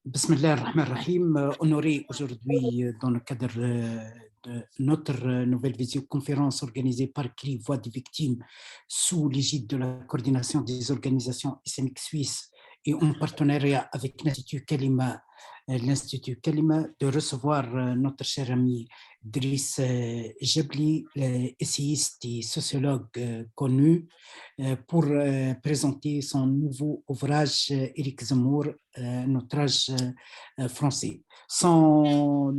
Bismillah ar-Rahman ar-Rahim, honoré aujourd'hui dans le cadre de notre nouvelle visioconférence organisée par CRI Voix des victimes sous l'égide de la coordination des organisations islamiques suisses et en partenariat avec l'Institut Kalima, de recevoir notre cher ami Driss Jebli, essayiste et sociologue connu, pour présenter son nouveau ouvrage Éric Zemmour, un ouvrage français. Sans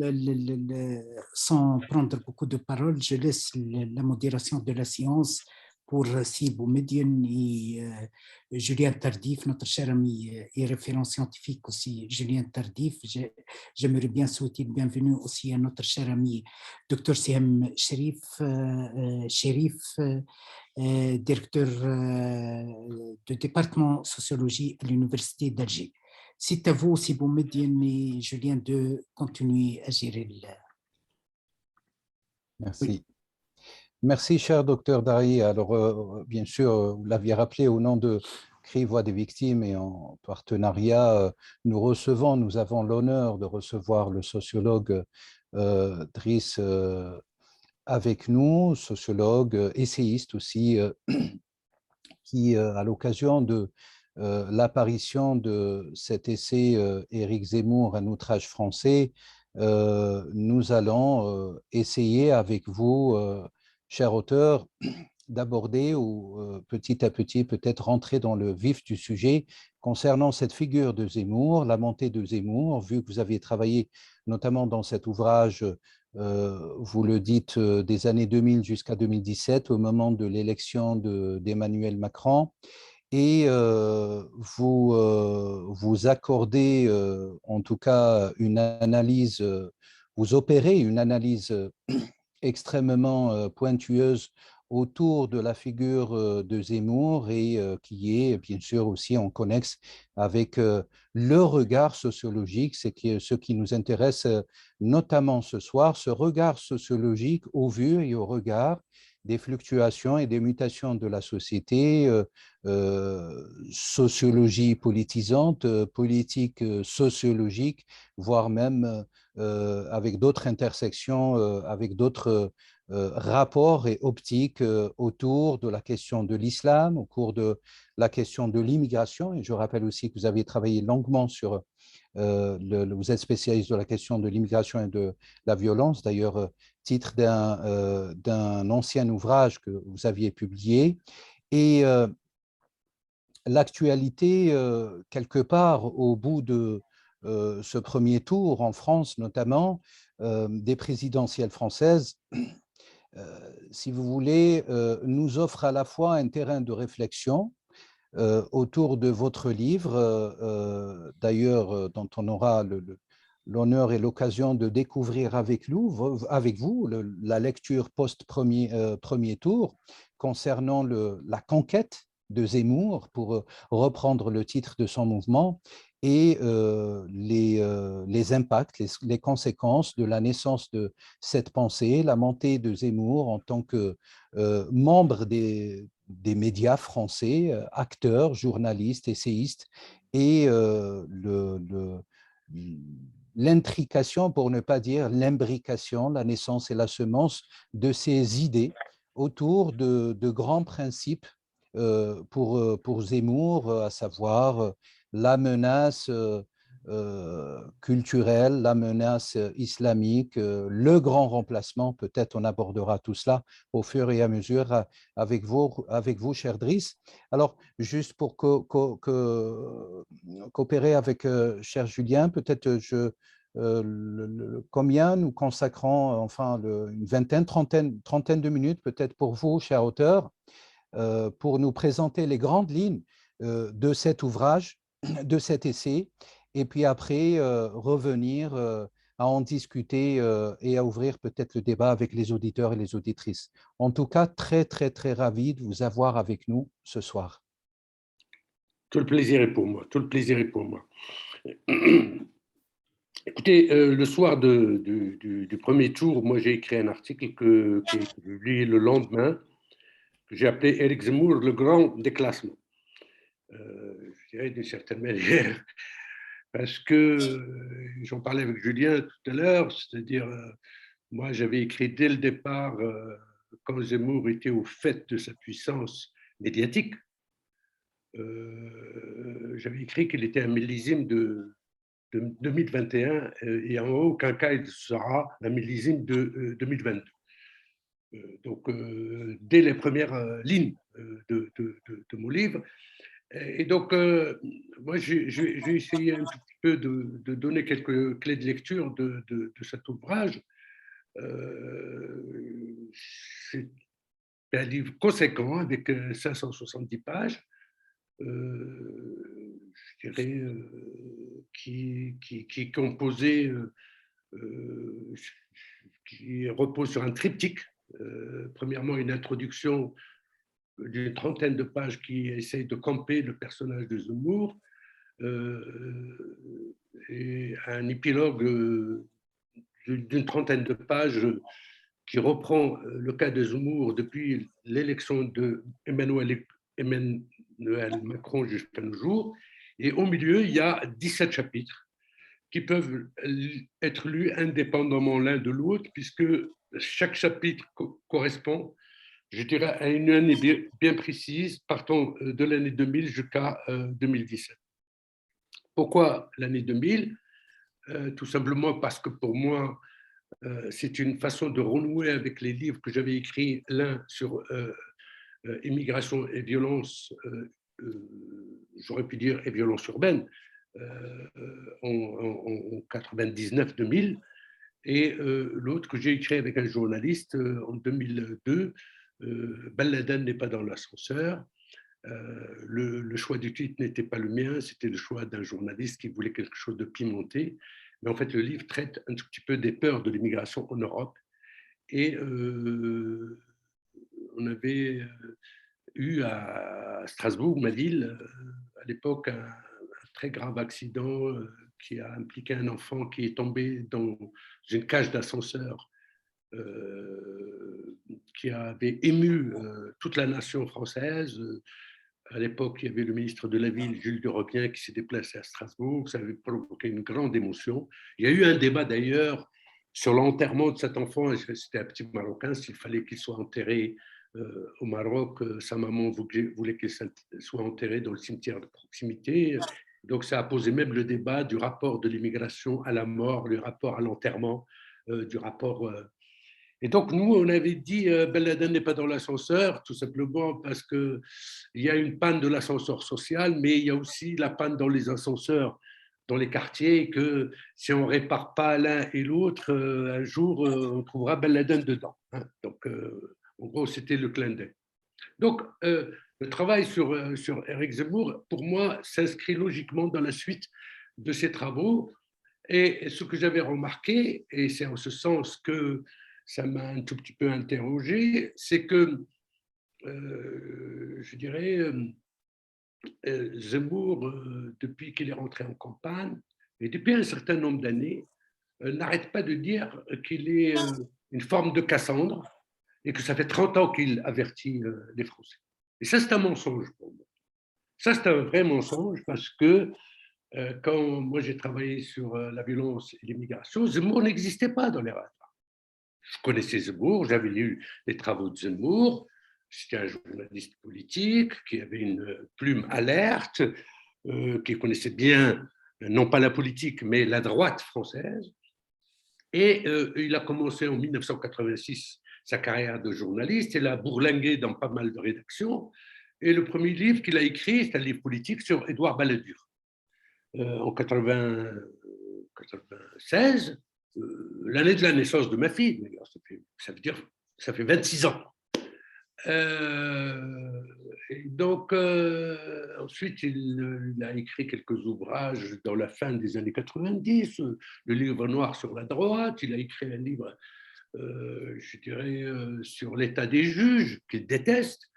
prendre beaucoup de paroles, je laisse la modération de la séance pour Sibou Median et Julien Tardif, notre cher ami et référent scientifique aussi, Julien Tardif. J'aimerais bien souhaiter le bienvenue aussi à notre cher ami Dr Siam Chérif, directeur du département sociologie à l'Université d'Alger. C'est à vous, Sibou Median et Julien, de continuer à gérer le... Merci. Oui. Merci, cher docteur Dari. Alors, bien sûr, vous l'aviez rappelé, au nom de CRI Voix des victimes et en partenariat, nous avons l'honneur de recevoir le sociologue Driss avec nous, sociologue, essayiste aussi, qui, à l'occasion de l'apparition de cet essai Éric Zemmour, un outrage français, nous allons essayer avec vous, cher auteur, d'aborder ou petit à petit peut-être rentrer dans le vif du sujet concernant cette figure de Zemmour, la montée de Zemmour, vu que vous aviez travaillé notamment dans cet ouvrage, vous le dites, des années 2000 jusqu'à 2017, au moment de l'élection d'Emmanuel Macron, et vous accordez en tout cas une analyse, vous opérez une analyse extrêmement pointueuse autour de la figure de Zemmour et qui est bien sûr aussi en connexe avec le regard sociologique, c'est ce qui nous intéresse notamment ce soir, ce regard sociologique au vu et au regard des fluctuations et des mutations de la société, sociologie politisante, politique sociologique, voire même avec d'autres intersections, avec d'autres rapports et optiques autour de la question de l'islam, au cours de la question de l'immigration. Et je rappelle aussi que vous avez travaillé longuement sur, vous êtes spécialiste de la question de l'immigration et de la violence, d'ailleurs, titre d'un ancien ouvrage que vous aviez publié. Et l'actualité, quelque part, au bout de ce premier tour, en France notamment, des présidentielles françaises, si vous voulez, nous offre à la fois un terrain de réflexion autour de votre livre, d'ailleurs, dont on aura l'honneur et l'occasion de découvrir avec vous la lecture post-premier tour concernant la conquête de Zemmour, pour reprendre le titre de son mouvement, et les impacts, les conséquences de la naissance de cette pensée, la montée de Zemmour en tant que membre des médias français, acteurs, journalistes, essayistes, et l'intrication, pour ne pas dire l'imbrication, la naissance et la semence de ces idées autour de grands principes pour Zemmour, à savoir la menace culturelle, la menace islamique, le grand remplacement. Peut-être on abordera tout cela au fur et à mesure avec vous, cher Driss. Alors, juste pour coopérer avec cher Julien, peut-être combien nous consacrons, enfin, une vingtaine, trentaine de minutes, peut-être pour vous, cher auteur, pour nous présenter les grandes lignes de cet ouvrage, de cet essai, et puis après revenir à en discuter et à ouvrir peut-être le débat avec les auditeurs et les auditrices. En tout cas, très, très, très ravi de vous avoir avec nous ce soir. Tout le plaisir est pour moi, tout le plaisir est pour moi. Écoutez, le soir du premier tour, moi j'ai écrit un article que je lis le lendemain, que j'ai appelé Éric Zemmour, le grand déclassement. Je dirais d'une certaine manière, parce que, j'en parlais avec Julien tout à l'heure, c'est-à-dire, moi j'avais écrit dès le départ, quand Zemmour était au fait de sa puissance médiatique, j'avais écrit qu'il était un millésime de 2021 et en aucun cas il sera un millésime de 2022. Donc, dès les premières lignes de mon livre. Et donc, moi, j'ai essayé un tout petit peu de donner quelques clés de lecture de cet ouvrage. C'est un livre conséquent avec 570 pages, je dirais, qui est composé, qui repose sur un triptyque. Premièrement, une introduction d'une trentaine de pages qui essaye de camper le personnage de Zemmour, et un épilogue d'une trentaine de pages qui reprend le cas de Zemmour depuis l'élection de Emmanuel Macron jusqu'à nos jours. Et au milieu, il y a 17 chapitres qui peuvent être lus indépendamment l'un de l'autre, puisque chaque chapitre correspond, je dirais, à une année bien précise, partant de l'année 2000 jusqu'à 2017. Pourquoi l'année 2000 ? Tout simplement parce que pour moi, c'est une façon de renouer avec les livres que j'avais écrits, l'un sur immigration et violence, j'aurais pu dire et violence urbaine, en 99-2000, et l'autre que j'ai écrit avec un journaliste en 2002, Ben Laden n'est pas dans l'ascenseur. Le choix du titre n'était pas le mien, c'était le choix d'un journaliste qui voulait quelque chose de pimenté. Mais en fait, le livre traite un tout petit peu des peurs de l'immigration en Europe. Et on avait eu à Strasbourg, ma ville, à l'époque, un très grave accident qui a impliqué un enfant qui est tombé dans une cage d'ascenseur, qui avait ému toute la nation française. À l'époque, il y avait le ministre de la Ville, Jules de Rebien, qui s'est déplacé à Strasbourg. Ça avait provoqué une grande émotion. Il y a eu un débat d'ailleurs sur l'enterrement de cet enfant. C'était un petit Marocain, s'il fallait qu'il soit enterré au Maroc. Sa maman voulait qu'il soit enterré dans le cimetière de proximité. Donc ça a posé même le débat du rapport de l'immigration à la mort, le rapport à l'enterrement, du rapport... Et donc, nous, on avait dit Ben Laden n'est pas dans l'ascenseur, tout simplement parce qu'il y a une panne de l'ascenseur social, mais il y a aussi la panne dans les ascenseurs, dans les quartiers, que si on ne répare pas l'un et l'autre, un jour, on trouvera Ben Laden dedans. Hein. Donc, en gros, c'était le clin d'œil. Donc, le travail sur Éric Zemmour, pour moi, s'inscrit logiquement dans la suite de ses travaux. Et ce que j'avais remarqué, et c'est en ce sens que ça m'a un tout petit peu interrogé, c'est que, je dirais, Zemmour, depuis qu'il est rentré en campagne, et depuis un certain nombre d'années, n'arrête pas de dire qu'il est une forme de Cassandre et que ça fait 30 ans qu'il avertit les Français. Et ça, c'est un mensonge pour moi. Ça, c'est un vrai mensonge parce que quand moi j'ai travaillé sur la violence et l'immigration, Zemmour n'existait pas dans les radars. Je connaissais Zemmour, j'avais lu les travaux de Zemmour. C'était un journaliste politique qui avait une plume alerte, qui connaissait bien, non pas la politique, mais la droite française. Et il a commencé en 1986 sa carrière de journaliste. Il a bourlingué dans pas mal de rédactions. Et le premier livre qu'il a écrit, c'est un livre politique sur Édouard Balladur. En 1996, l'année de la naissance de ma fille, ça veut dire, ça fait 26 ans. Et donc, ensuite, il a écrit quelques ouvrages dans la fin des années 90, le livre noir sur la droite, il a écrit un livre, je dirais, sur l'état des juges, qu'il déteste.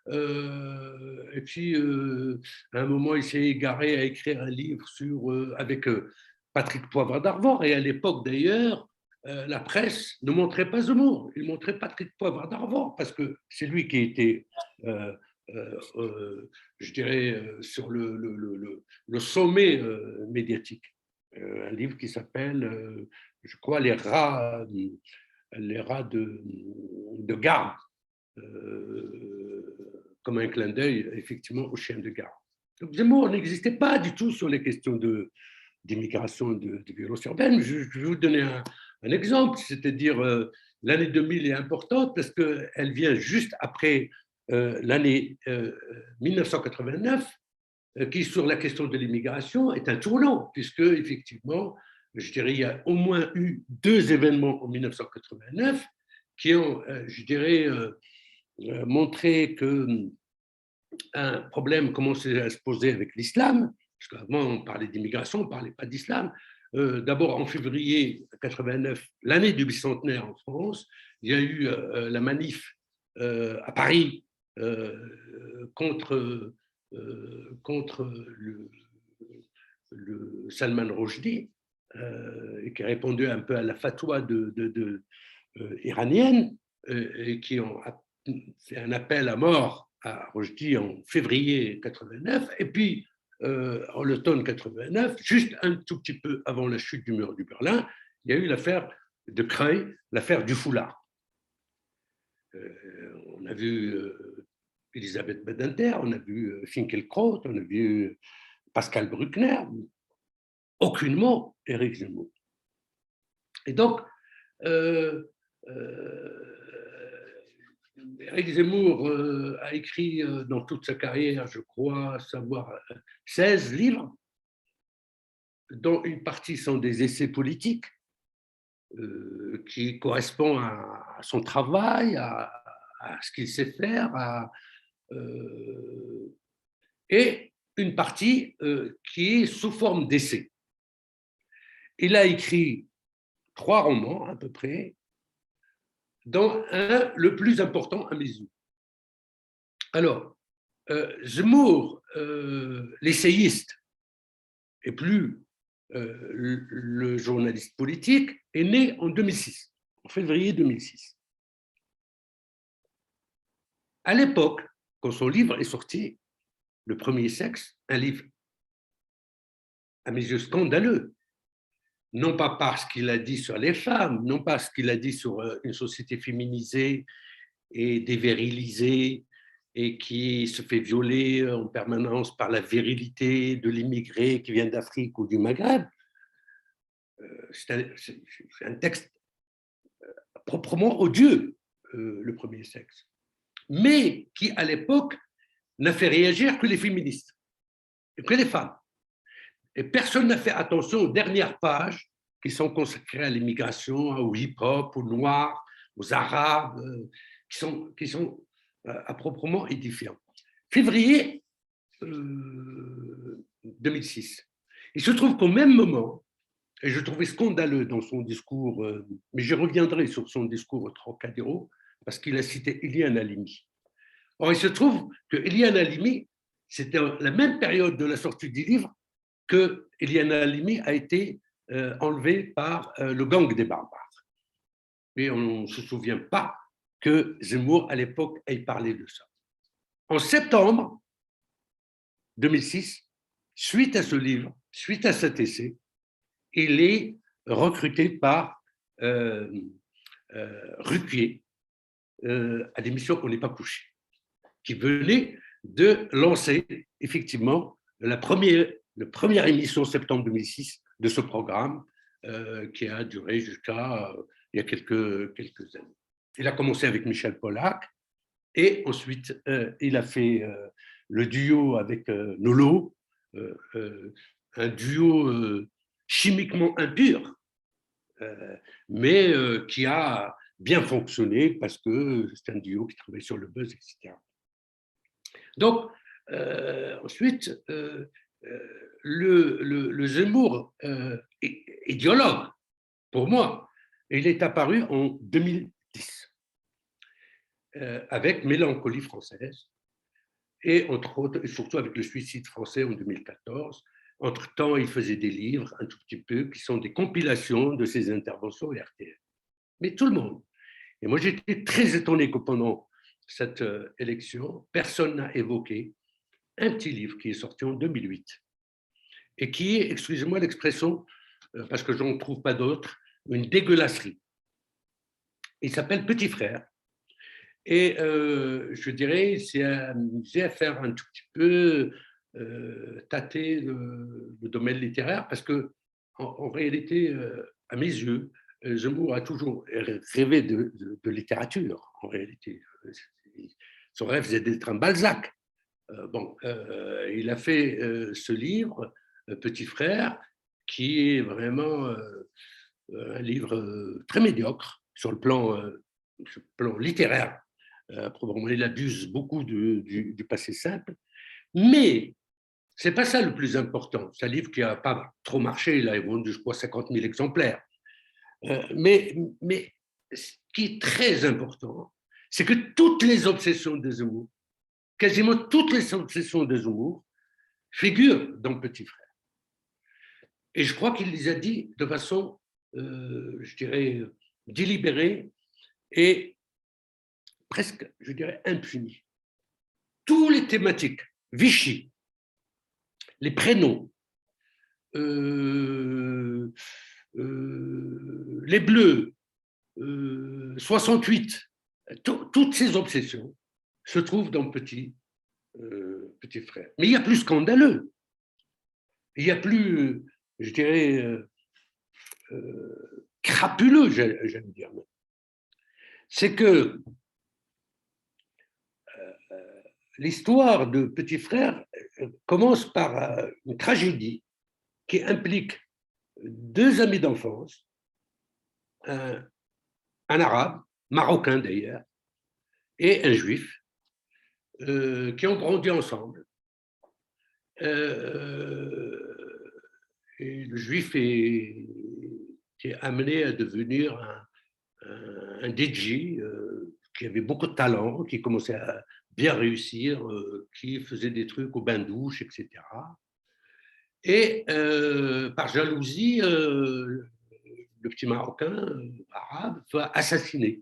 Et puis, à un moment, il s'est égaré à écrire un livre avec Patrick Poivre d'Arvor. Et à l'époque, d'ailleurs, la presse ne montrait pas Zemmour, il montrait Patrick Poivre d'Arvor, parce que c'est lui qui était je dirais, sur le sommet médiatique. Un livre qui s'appelle, je crois, Les rats de garde, comme un clin d'œil, effectivement, aux chiens de garde. Donc, Zemmour n'existait pas du tout sur les questions d'immigration, de violence urbaine. Je vais vous donner un exemple, c'est-à-dire l'année 2000 est importante parce qu'elle vient juste après l'année 1989, qui, sur la question de l'immigration, est un tournant, puisque, effectivement, je dirais, il y a au moins eu 2 événements en 1989 qui ont, je dirais, montré qu'un problème commençait à se poser avec l'islam, parce qu'avant, on parlait d'immigration, on ne parlait pas d'islam. D'abord, en février 89, l'année du bicentenaire en France, il y a eu la manif à Paris contre le Salman Rushdie, et qui a répondu un peu à la fatwa iranienne, et qui ont fait un appel à mort à Rushdie en février 89, et puis en l'automne 89, juste un tout petit peu avant la chute du mur du Berlin, il y a eu l'affaire de Creil, l'affaire du foulard. On a vu Elisabeth Badinter, on a vu Finkielkraut, on a vu Pascal Bruckner, aucunement Éric Zemmour. Et donc, Éric Zemmour a écrit dans toute sa carrière, je crois savoir, 16 livres, dont une partie sont des essais politiques qui correspondent à son travail, à ce qu'il sait faire, et une partie qui est sous forme d'essais. Il a écrit 3 romans à peu près, dont un, le plus important à mes yeux. Alors, Zemmour, l'essayiste, et plus le journaliste politique, est né en 2006, en février 2006. À l'époque, quand son livre est sorti, Le Premier Sexe, un livre à mes yeux scandaleux, non pas parce qu'il a dit sur les femmes, non pas ce qu'il a dit sur une société féminisée et dévirilisée et qui se fait violer en permanence par la virilité de l'immigré qui vient d'Afrique ou du Maghreb. C'est un texte proprement odieux, Le Premier Sexe, mais qui, à l'époque, n'a fait réagir que les féministes, et que les femmes. Et personne n'a fait attention aux dernières pages qui sont consacrées à l'immigration, au hip-hop, aux Noirs, aux Arabes, qui sont à proprement édifiants. Février 2006. Il se trouve qu'au même moment, et je trouvais scandaleux dans son discours, mais je reviendrai sur son discours au Trocadéro, parce qu'il a cité Eliane Halimi. Or, il se trouve que Eliane Halimi, c'était la même période de la sortie du livre que Eliane Halimi a été enlevée par le gang des barbares. Et on ne se souvient pas que Zemmour, à l'époque, ait parlé de ça. En septembre 2006, suite à ce livre, suite à cet essai, il est recruté par Ruquier à des missions qu'on n'est pas couché, qui venait de lancer effectivement la première émission septembre 2006 de ce programme qui a duré jusqu'à il y a quelques années. Il a commencé avec Michel Pollack et ensuite il a fait le duo avec Nolo, un duo chimiquement impur, mais qui a bien fonctionné parce que c'est un duo qui travaille sur le buzz, etc. Donc, ensuite, le Zemmour idéologue, pour moi, il est apparu en 2010 avec Mélancolie française et entre autres, et surtout avec le suicide français en 2014. Entre-temps, il faisait des livres, un tout petit peu, qui sont des compilations de ses interventions à RTL. Mais tout le monde. Et moi, j'étais très étonné que pendant cette élection, personne n'a évoqué un petit livre qui est sorti en 2008 et qui est, excusez-moi l'expression, parce que je n'en trouve pas d'autre, une dégueulasserie. Il s'appelle Petit Frère. Et je dirais, c'est amusé à faire un tout petit peu tâter le domaine littéraire, parce que en réalité, à mes yeux, Zemmour a toujours rêvé de littérature, en réalité. Son rêve, c'est d'être un Balzac. Il a fait ce livre, Petit Frère, qui est vraiment un livre très médiocre sur le plan littéraire. Probablement, il abuse beaucoup du passé simple, mais c'est pas ça le plus important. C'est un livre qui n'a pas trop marché, il a vendu, je crois, 50 000 exemplaires. Mais ce qui est très important, c'est que toutes les obsessions de Zemmour, quasiment toutes les obsessions de Zemmour, figurent dans Petit Frère. Et je crois qu'il les a dit de façon, je dirais, délibérée et presque, je dirais, impunie. Toutes les thématiques, Vichy, les prénoms, les Bleus, 68, toutes ces obsessions se trouvent dans Petit Frère. Mais il y a plus scandaleux, il y a plus, je dirais, crapuleux, j'aime dire. C'est que l'histoire de Petit Frère commence par une tragédie qui implique deux amis d'enfance, un arabe, marocain d'ailleurs, et un juif, qui ont grandi ensemble. Et le juif est amené à devenir un DJ qui avait beaucoup de talent, qui commençait à bien réussir, qui faisait des trucs au bain-douche, etc. Et par jalousie, le petit Marocain arabe va assassiner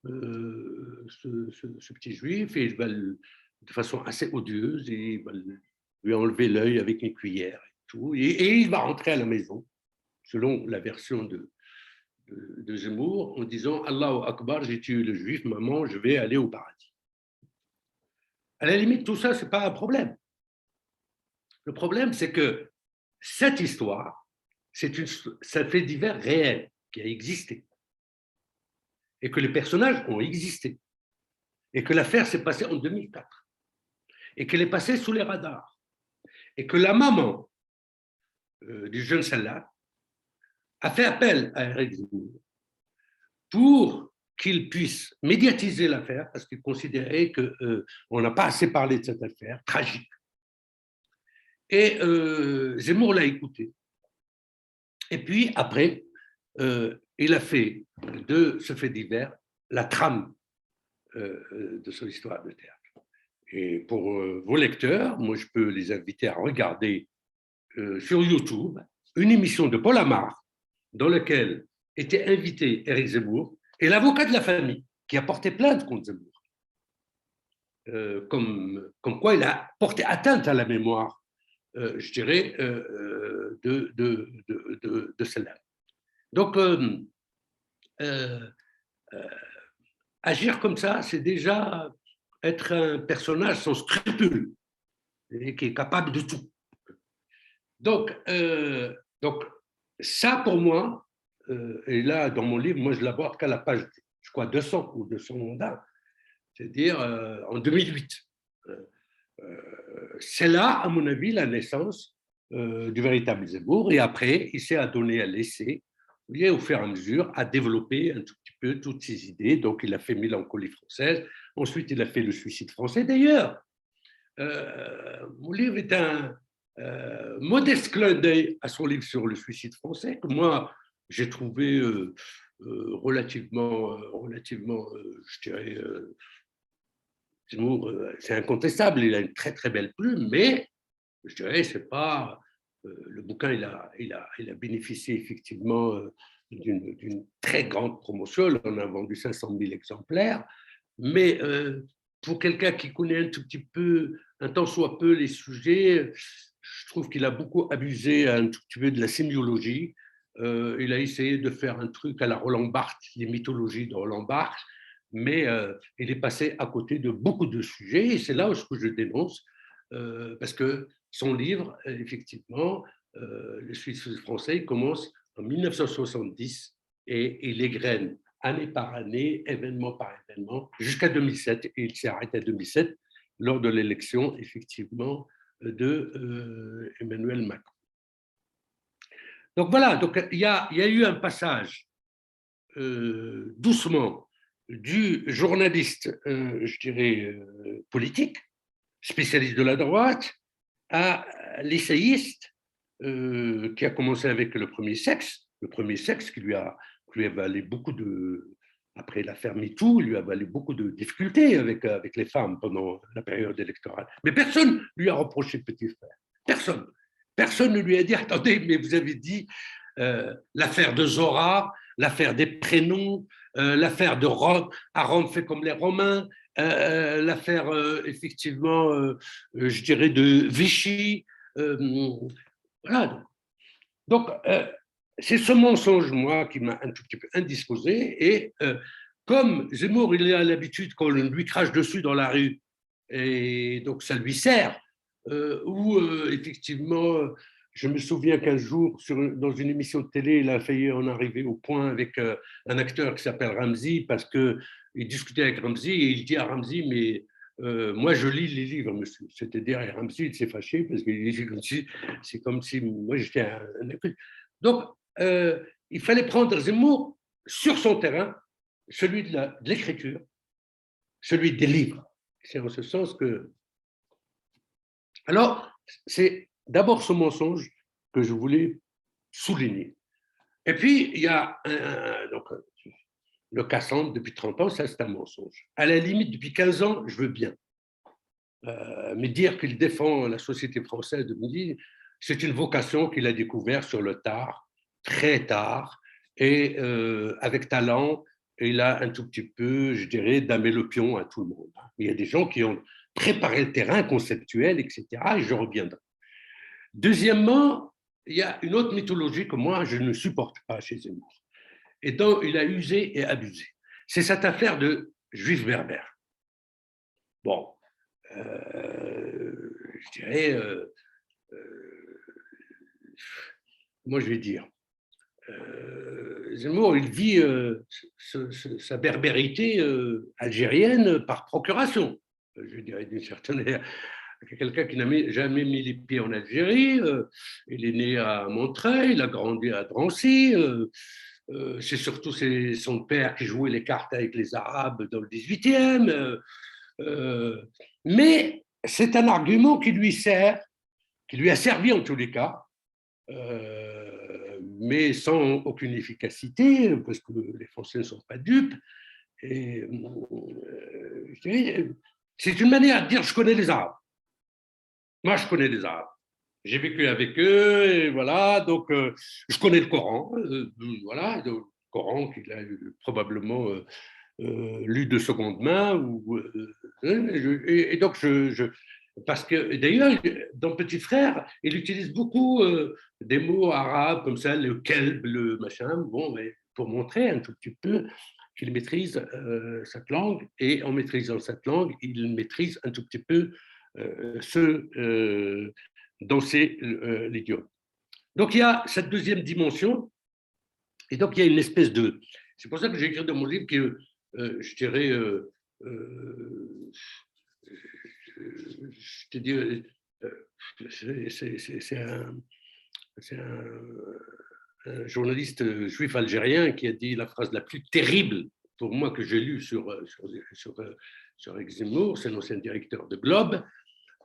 ce petit juif, et il va de façon assez odieuse, et il va lui enlever l'œil avec une cuillère et tout, et il va rentrer à la maison, selon la version de Zemmour, en disant « Allahu Akbar, j'ai tué le juif, maman, je vais aller au paradis ». À la limite, tout ça, ce n'est pas un problème. Le problème, c'est que cette histoire, c'est un fait divers réel qui a existé, et que les personnages ont existé, et que l'affaire s'est passée en 2004, et qu'elle est passée sous les radars, et que la maman du jeune Salah a fait appel à Eric Zemmour pour qu'il puisse médiatiser l'affaire, parce qu'il considérait qu'on n'a pas assez parlé de cette affaire tragique. Et Zemmour l'a écouté. Et puis après, il a fait de ce fait divers la trame de son histoire de théâtre. Et pour vos lecteurs, moi je peux les inviter à regarder sur YouTube une émission de Paul Amar dans laquelle était invité Éric Zemmour et l'avocat de la famille qui a porté plainte contre Zemmour. Comme quoi il a porté atteinte à la mémoire, je dirais, de celle-là. Donc, agir comme ça, c'est déjà être un personnage sans scrupules et qui est capable de tout. Donc ça, pour moi, et là, dans mon livre, moi, je l'aborde qu'à la page, je crois, 200 ou 201, c'est-à-dire en 2008. C'est là, à mon avis, la naissance du véritable Zemmour. Et après, il s'est adonné à l'essai, et au fur et à mesure, à développer un tout petit peu toutes ses idées. Donc, il a fait Mélancolie française. Ensuite, il a fait Le Suicide français. D'ailleurs, mon livre est un modeste clin d'œil à son livre sur le suicide français, que moi, j'ai trouvé relativement, je dirais, c'est incontestable, il a une très très belle plume, mais je dirais, c'est pas le bouquin, il a bénéficié effectivement d'une très grande promotion. On a vendu 500 000 exemplaires, mais pour quelqu'un qui connaît un tout petit peu, un tant soit peu les sujets, je trouve qu'il a beaucoup abusé un tout petit peu de la sémiologie. Il a essayé de faire un truc à la Roland Barthes, les mythologies de Roland Barthes, mais il est passé à côté de beaucoup de sujets, et c'est là où je dénonce, parce que son livre, effectivement, le Suisse français, commence en 1970 et il égrène année par année, événement par événement, jusqu'à 2007, et il s'est arrêté à 2007 lors de l'élection, effectivement, de Emmanuel Macron. Donc voilà, donc il y a eu un passage doucement du journaliste, je dirais, politique, spécialiste de la droite, à l'essayiste qui a commencé avec le premier sexe qui lui a valu beaucoup de, après l'affaire MeToo, lui a valu beaucoup de difficultés avec les femmes pendant la période électorale. Mais personne ne lui a reproché petit frère. Personne. Personne ne lui a dit, attendez, mais vous avez dit l'affaire de Zora, l'affaire des prénoms, l'affaire de Rome, à Rome fait comme les Romains, l'affaire, effectivement, je dirais, de Vichy. Voilà. Donc, c'est ce mensonge, moi, qui m'a un tout petit peu indisposé. Et comme Zemmour, il a l'habitude qu'on lui crache dessus dans la rue, et donc ça lui sert, ou effectivement, je me souviens qu'un jour, dans une émission de télé, il a failli en arriver au point avec un acteur qui s'appelle Ramzy, parce qu'il discutait avec Ramzy, et il dit à Ramzy, mais moi, je lis les livres, monsieur. C'est-à-dire, Ramzy, il s'est fâché, parce qu'il dit, c'est comme si moi, j'étais un... Donc, il fallait prendre Zemmour sur son terrain, celui de l'écriture, celui des livres. C'est en ce sens que... Alors, c'est d'abord ce mensonge que je voulais souligner. Et puis, il y a donc, le Cassandre, depuis 30 ans, ça c'est un mensonge. À la limite, depuis 15 ans, je veux bien. Mais dire qu'il défend la société française, c'est une vocation qu'il a découverte sur le tard, très tard, et avec talent, il a un tout petit peu, je dirais, damé le pion à tout le monde. Il y a des gens qui ont préparé le terrain conceptuel, etc., et je reviendrai. Deuxièmement, il y a une autre mythologie que moi, je ne supporte pas chez Zemmour, et dont il a usé et abusé. C'est cette affaire de juifs berbères. Bon, je dirais, moi je vais dire, Zemmour, il vit sa berbérité algérienne par procuration. Je dirais d'une certaine manière, quelqu'un qui n'a jamais mis les pieds en Algérie, il est né à Montreuil, il a grandi à Drancy, c'est surtout son père qui jouait les cartes avec les Arabes dans le 18e, mais c'est un argument qui lui sert, qui lui a servi en tous les cas, mais sans aucune efficacité, parce que les Français ne sont pas dupes. Et c'est une manière de dire je connais les Arabes. Moi, je connais les Arabes. J'ai vécu avec eux, et voilà, donc je connais le Coran, voilà, le Coran qu'il a probablement lu de seconde main, et donc parce que d'ailleurs, dans Petit Frère, il utilise beaucoup des mots arabes comme ça, le kelb, le machin, bon, mais pour montrer un tout petit peu qu'il maîtrise cette langue, et en maîtrisant cette langue, il maîtrise un tout petit peu danser l'idiome. Donc il y a cette deuxième dimension, et donc il y a une espèce de... C'est pour ça que j'ai écrit dans mon livre que je dirais... je te dis, c'est un journaliste juif algérien qui a dit la phrase la plus terrible pour moi que j'ai lue sur Zemmour, c'est l'ancien directeur de Globe.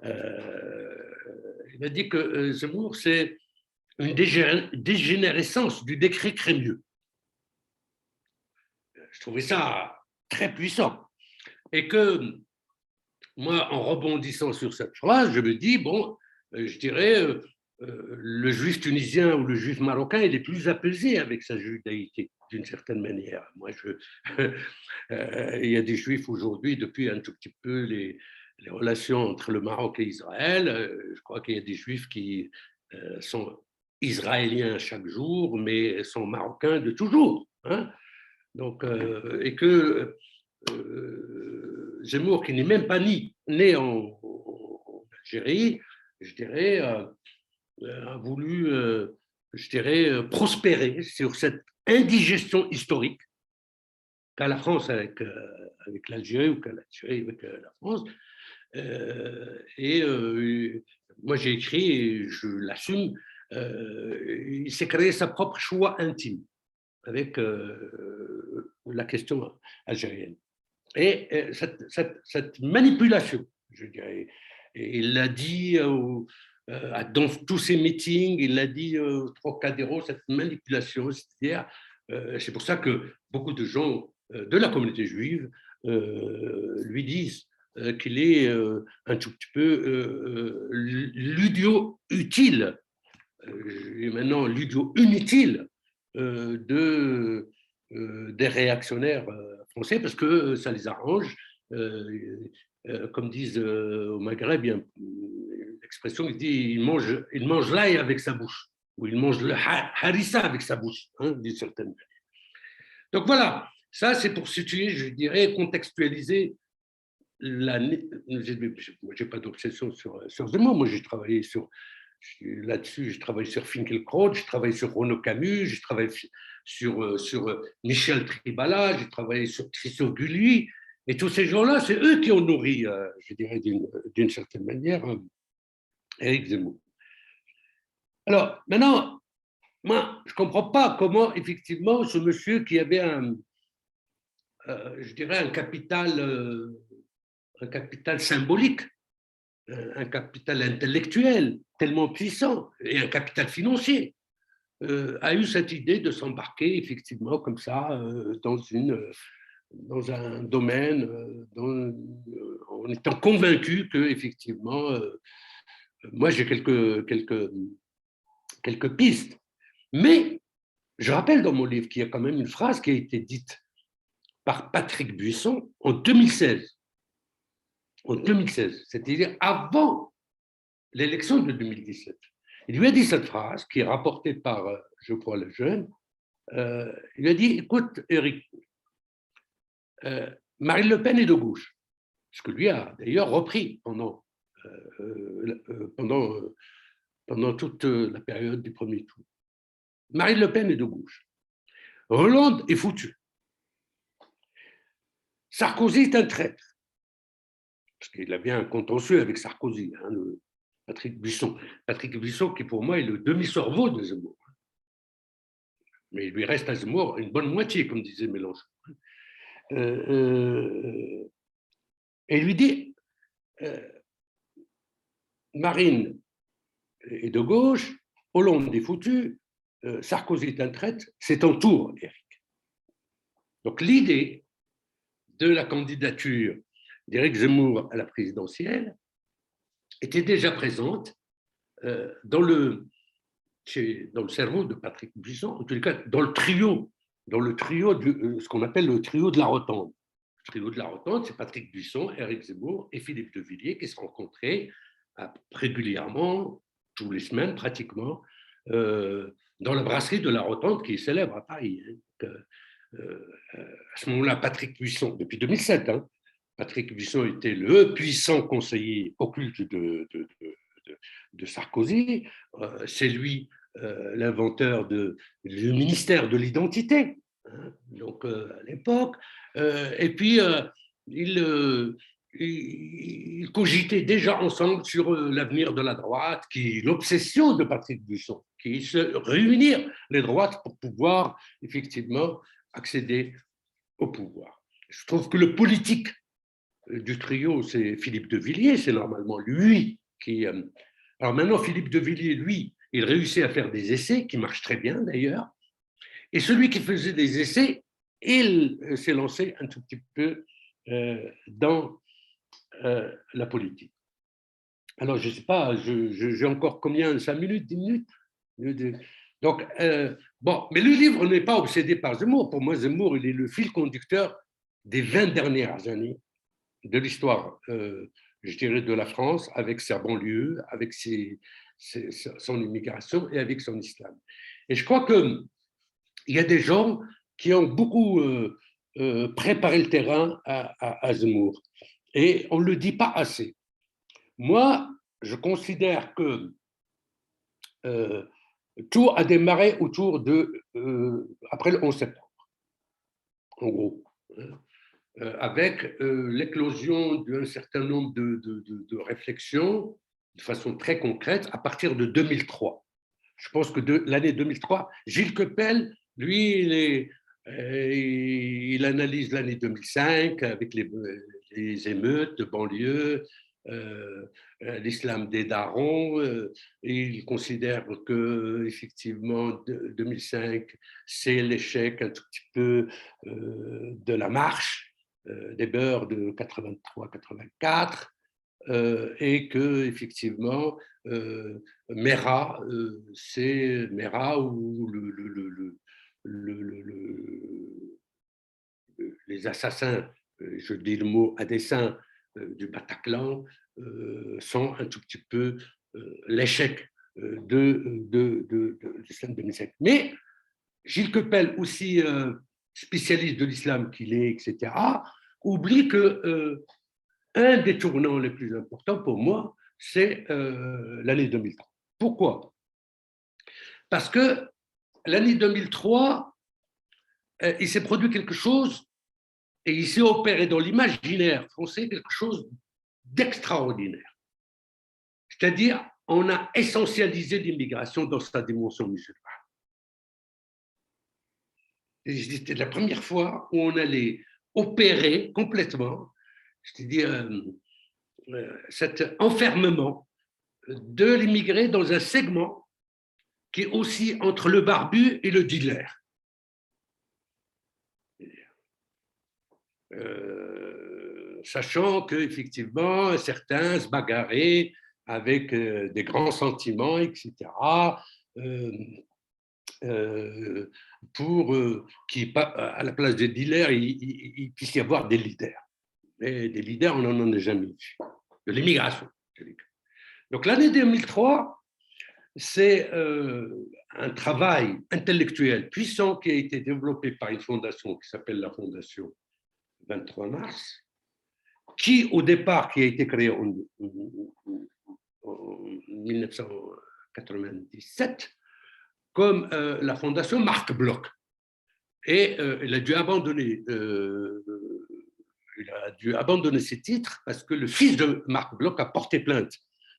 Il a dit que Zemmour, c'est une dégénérescence du décret Crémieux. Je trouvais ça très puissant. Et que moi, en rebondissant sur cette phrase, je me dis, bon, je dirais, le juif tunisien ou le juif marocain, il est plus apaisé avec sa judaïté. d'une certaine manière. Moi, il y a des Juifs aujourd'hui, depuis un tout petit peu les relations entre le Maroc et Israël, je crois qu'il y a des Juifs qui sont israéliens chaque jour, mais sont marocains de toujours. Hein. Donc, et que Zemmour, qui n'est même pas né en Algérie, je dirais, a voulu, je dirais, prospérer sur cette indigestion historique qu'a la France avec l'Algérie ou qu'a l'Algérie avec la France. Moi, j'ai écrit, et je l'assume, il s'est créé sa propre choix intime avec la question algérienne. Et cette manipulation, je dirais, et il l'a dit dans tous ses meetings, il l'a dit au Trocadéro, cette manipulation, c'est-à-dire, c'est pour ça que beaucoup de gens de la communauté juive lui disent qu'il est un tout petit peu l'idiot utile, et maintenant l'idiot inutile des réactionnaires français, parce que ça les arrange. Comme disent au Maghreb, il y a l'expression qui dit il mange l'ail avec sa bouche, ou il mange le harissa avec sa bouche, hein, d'une certaine manière. Donc voilà, ça c'est pour situer, je dirais, contextualiser. Moi, j'ai pas d'obsession sur Zemmour. Moi, j'ai travaillé là-dessus, je travaille sur Finkielkraut, je travaille sur Renaud Camus, je travaille sur Michel Tribala, j'ai travaillé sur Christophe Guilluy, et tous ces gens-là, c'est eux qui ont nourri, je dirais, d'une certaine manière, Éric Zemmour. Alors, maintenant, moi, je ne comprends pas comment, effectivement, ce monsieur qui avait je dirais, un capital symbolique, un capital intellectuel tellement puissant et un capital financier, a eu cette idée de s'embarquer effectivement comme ça dans un domaine en étant convaincu que effectivement moi j'ai quelques pistes, mais je rappelle dans mon livre qu'il y a quand même une phrase qui a été dite par Patrick Buisson en 2016, c'est-à-dire avant l'élection de 2017. Il lui a dit cette phrase, qui est rapportée par Geoffroy Lejeune. Il lui a dit, écoute, Éric, Marine Le Pen est de gauche, ce que lui a d'ailleurs repris pendant toute la période du premier tour. Marine Le Pen est de gauche. Hollande est foutu. Sarkozy est un traître. Parce qu'il a bien un contentieux avec Sarkozy, hein, Patrick Buisson. Patrick Buisson, qui pour moi est le demi-cerveau de Zemmour. Mais il lui reste à Zemmour une bonne moitié, comme disait Mélenchon. Et il lui dit, Marine est de gauche, Hollande est foutu, Sarkozy est un traître, c'est ton tour, Éric. Donc l'idée de la candidature d'Éric Zemmour à la présidentielle était déjà présente dans le cerveau de Patrick Buisson, en tous les cas dans le trio ce qu'on appelle le trio de la Rotonde. Le trio de la Rotonde, c'est Patrick Buisson, Éric Zemmour et Philippe de Villiers qui se rencontraient régulièrement, tous les semaines pratiquement, dans la brasserie de la Rotonde qui est célèbre à Paris. Hein. À ce moment-là, Patrick Buisson, depuis 2007, hein, Patrick Buisson était le puissant conseiller occulte de Sarkozy. C'est lui l'inventeur du ministère de l'identité, hein, donc à l'époque. Et puis, ils cogitaient déjà ensemble sur l'avenir de la droite, qui est l'obsession de Patrick Buisson, qui est se réunir les droites pour pouvoir effectivement accéder au pouvoir. Je trouve que le politique du trio, c'est Philippe de Villiers, c'est normalement lui qui... Alors maintenant, Philippe de Villiers, lui, il réussit à faire des essais, qui marchent très bien d'ailleurs, et celui qui faisait des essais, il s'est lancé un tout petit peu dans la politique. Alors, je ne sais pas, j'ai encore combien, 5 minutes, 10 minutes Donc, bon, mais le livre n'est pas obsédé par Zemmour. Pour moi, Zemmour, il est le fil conducteur des 20 dernières années de l'histoire, je dirais, de la France, avec sa banlieue, avec son immigration et avec son islam. Et je crois qu'il y a des gens qui ont beaucoup préparé le terrain à Zemmour. Et on ne le dit pas assez. Moi, je considère que tout a démarré autour de, après le 11 septembre, en gros, avec l'éclosion d'un certain nombre de réflexions de façon très concrète à partir de 2003. Je pense que l'année 2003, Gilles Kepel, lui, il analyse l'année 2005 avec les émeutes de banlieue, l'islam des darons. Il considère que effectivement 2005, c'est l'échec un tout petit peu de la marche des beurs de 83-84. Et que effectivement Mera, c'est Mera où les assassins, je dis le mot à dessein, du Bataclan sont un tout petit peu l'échec de l'islam 2007. Mais Gilles Kepel, aussi spécialiste de l'islam qu'il est, etc., oublie que un des tournants les plus importants pour moi, c'est l'année 2003. Pourquoi? Parce que l'année 2003, il s'est produit quelque chose et il s'est opéré dans l'imaginaire français quelque chose d'extraordinaire. C'est-à-dire, on a essentialisé l'immigration dans sa dimension musulmane. C'était la première fois où on allait opérer complètement, c'est-à-dire cet enfermement de l'immigré dans un segment qui est aussi entre le barbu et le dealer. Sachant qu'effectivement, certains se bagarraient avec des grands sentiments, etc., pour qu'à la place des dealers, il puisse y avoir des leaders. Mais des leaders, on n'en a jamais vu. De l'immigration. Donc l'année 2003, c'est un travail intellectuel puissant qui a été développé par une fondation qui s'appelle la Fondation 23 mars, qui au départ, qui a été créée en 1997, comme la Fondation Marc Bloch. Et il a dû abandonner ses titres parce que le fils de Marc Bloch a porté plainte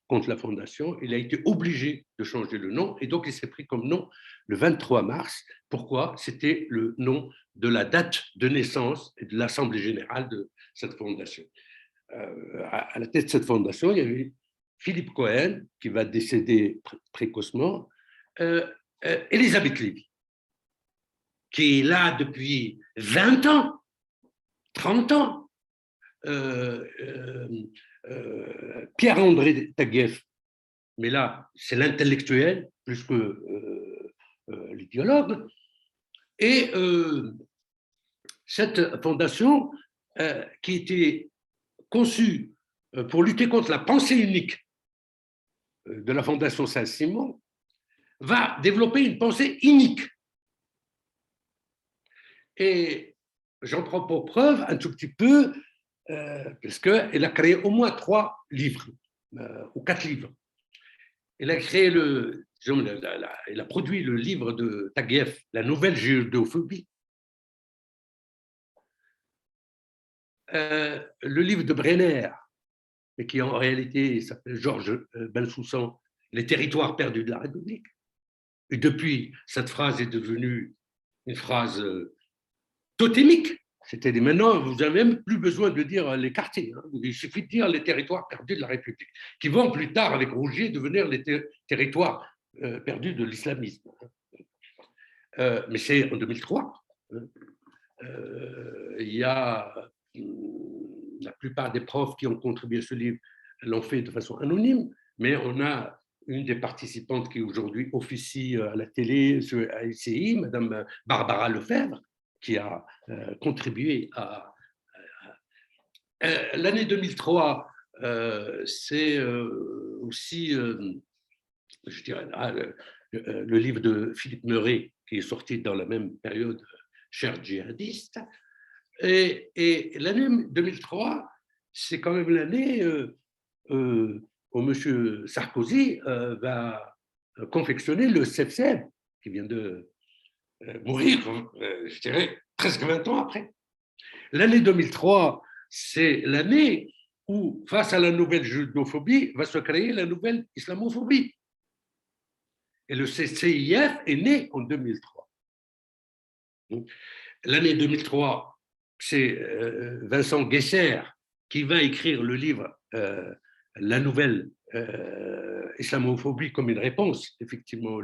contre la fondation. Il a été obligé de changer le nom et donc il s'est pris comme nom le 23 mars. Pourquoi? C'était le nom de la date de naissance et de l'Assemblée générale de cette fondation. À la tête de cette fondation, il y avait Philippe Cohen, qui va décéder précocement, Elisabeth Lévy, qui est là depuis 20 ans, 30 ans, Pierre-André Taguieff, mais là, c'est l'intellectuel plus que l'idéologue. Et cette fondation, qui était conçue pour lutter contre la pensée unique de la Fondation Saint-Simon, va développer une pensée unique. Et j'en prends pour preuve un tout petit peu, puisqu'elle a créé au moins 3 livres, ou 4 livres. Elle a créé elle a produit le livre de Taguieff, La nouvelle judéophobie. Le livre de Brenner, mais qui en réalité s'appelle Georges Bensoussan, Les territoires perdus de la République. Et depuis, cette phrase est devenue une phrase totémique. C'est-à-dire maintenant, vous n'avez même plus besoin de dire les quartiers. Hein. Il suffit de dire les territoires perdus de la République, qui vont plus tard, avec Rougier, devenir les territoires perdus de l'islamisme. Mais c'est en 2003. Il y a la plupart des profs qui ont contribué à ce livre l'ont fait de façon anonyme, mais on a une des participantes qui aujourd'hui officie à la télé sur LCI, Madame Barbara Lefebvre, qui a contribué à… L'année 2003, c'est aussi, je dirais, le livre de Philippe Meuret, qui est sorti dans la même période, Cher djihadiste. Et l'année 2003, c'est quand même l'année où M. Sarkozy va confectionner le CEPSEB, qui vient de mourir, je dirais, presque 20 ans après. L'année 2003, c'est l'année où, face à la nouvelle judophobie, va se créer la nouvelle islamophobie. Et le CCIF est né en 2003. L'année 2003, c'est Vincent Guesser qui va écrire le livre La nouvelle islamophobie comme une réponse, effectivement.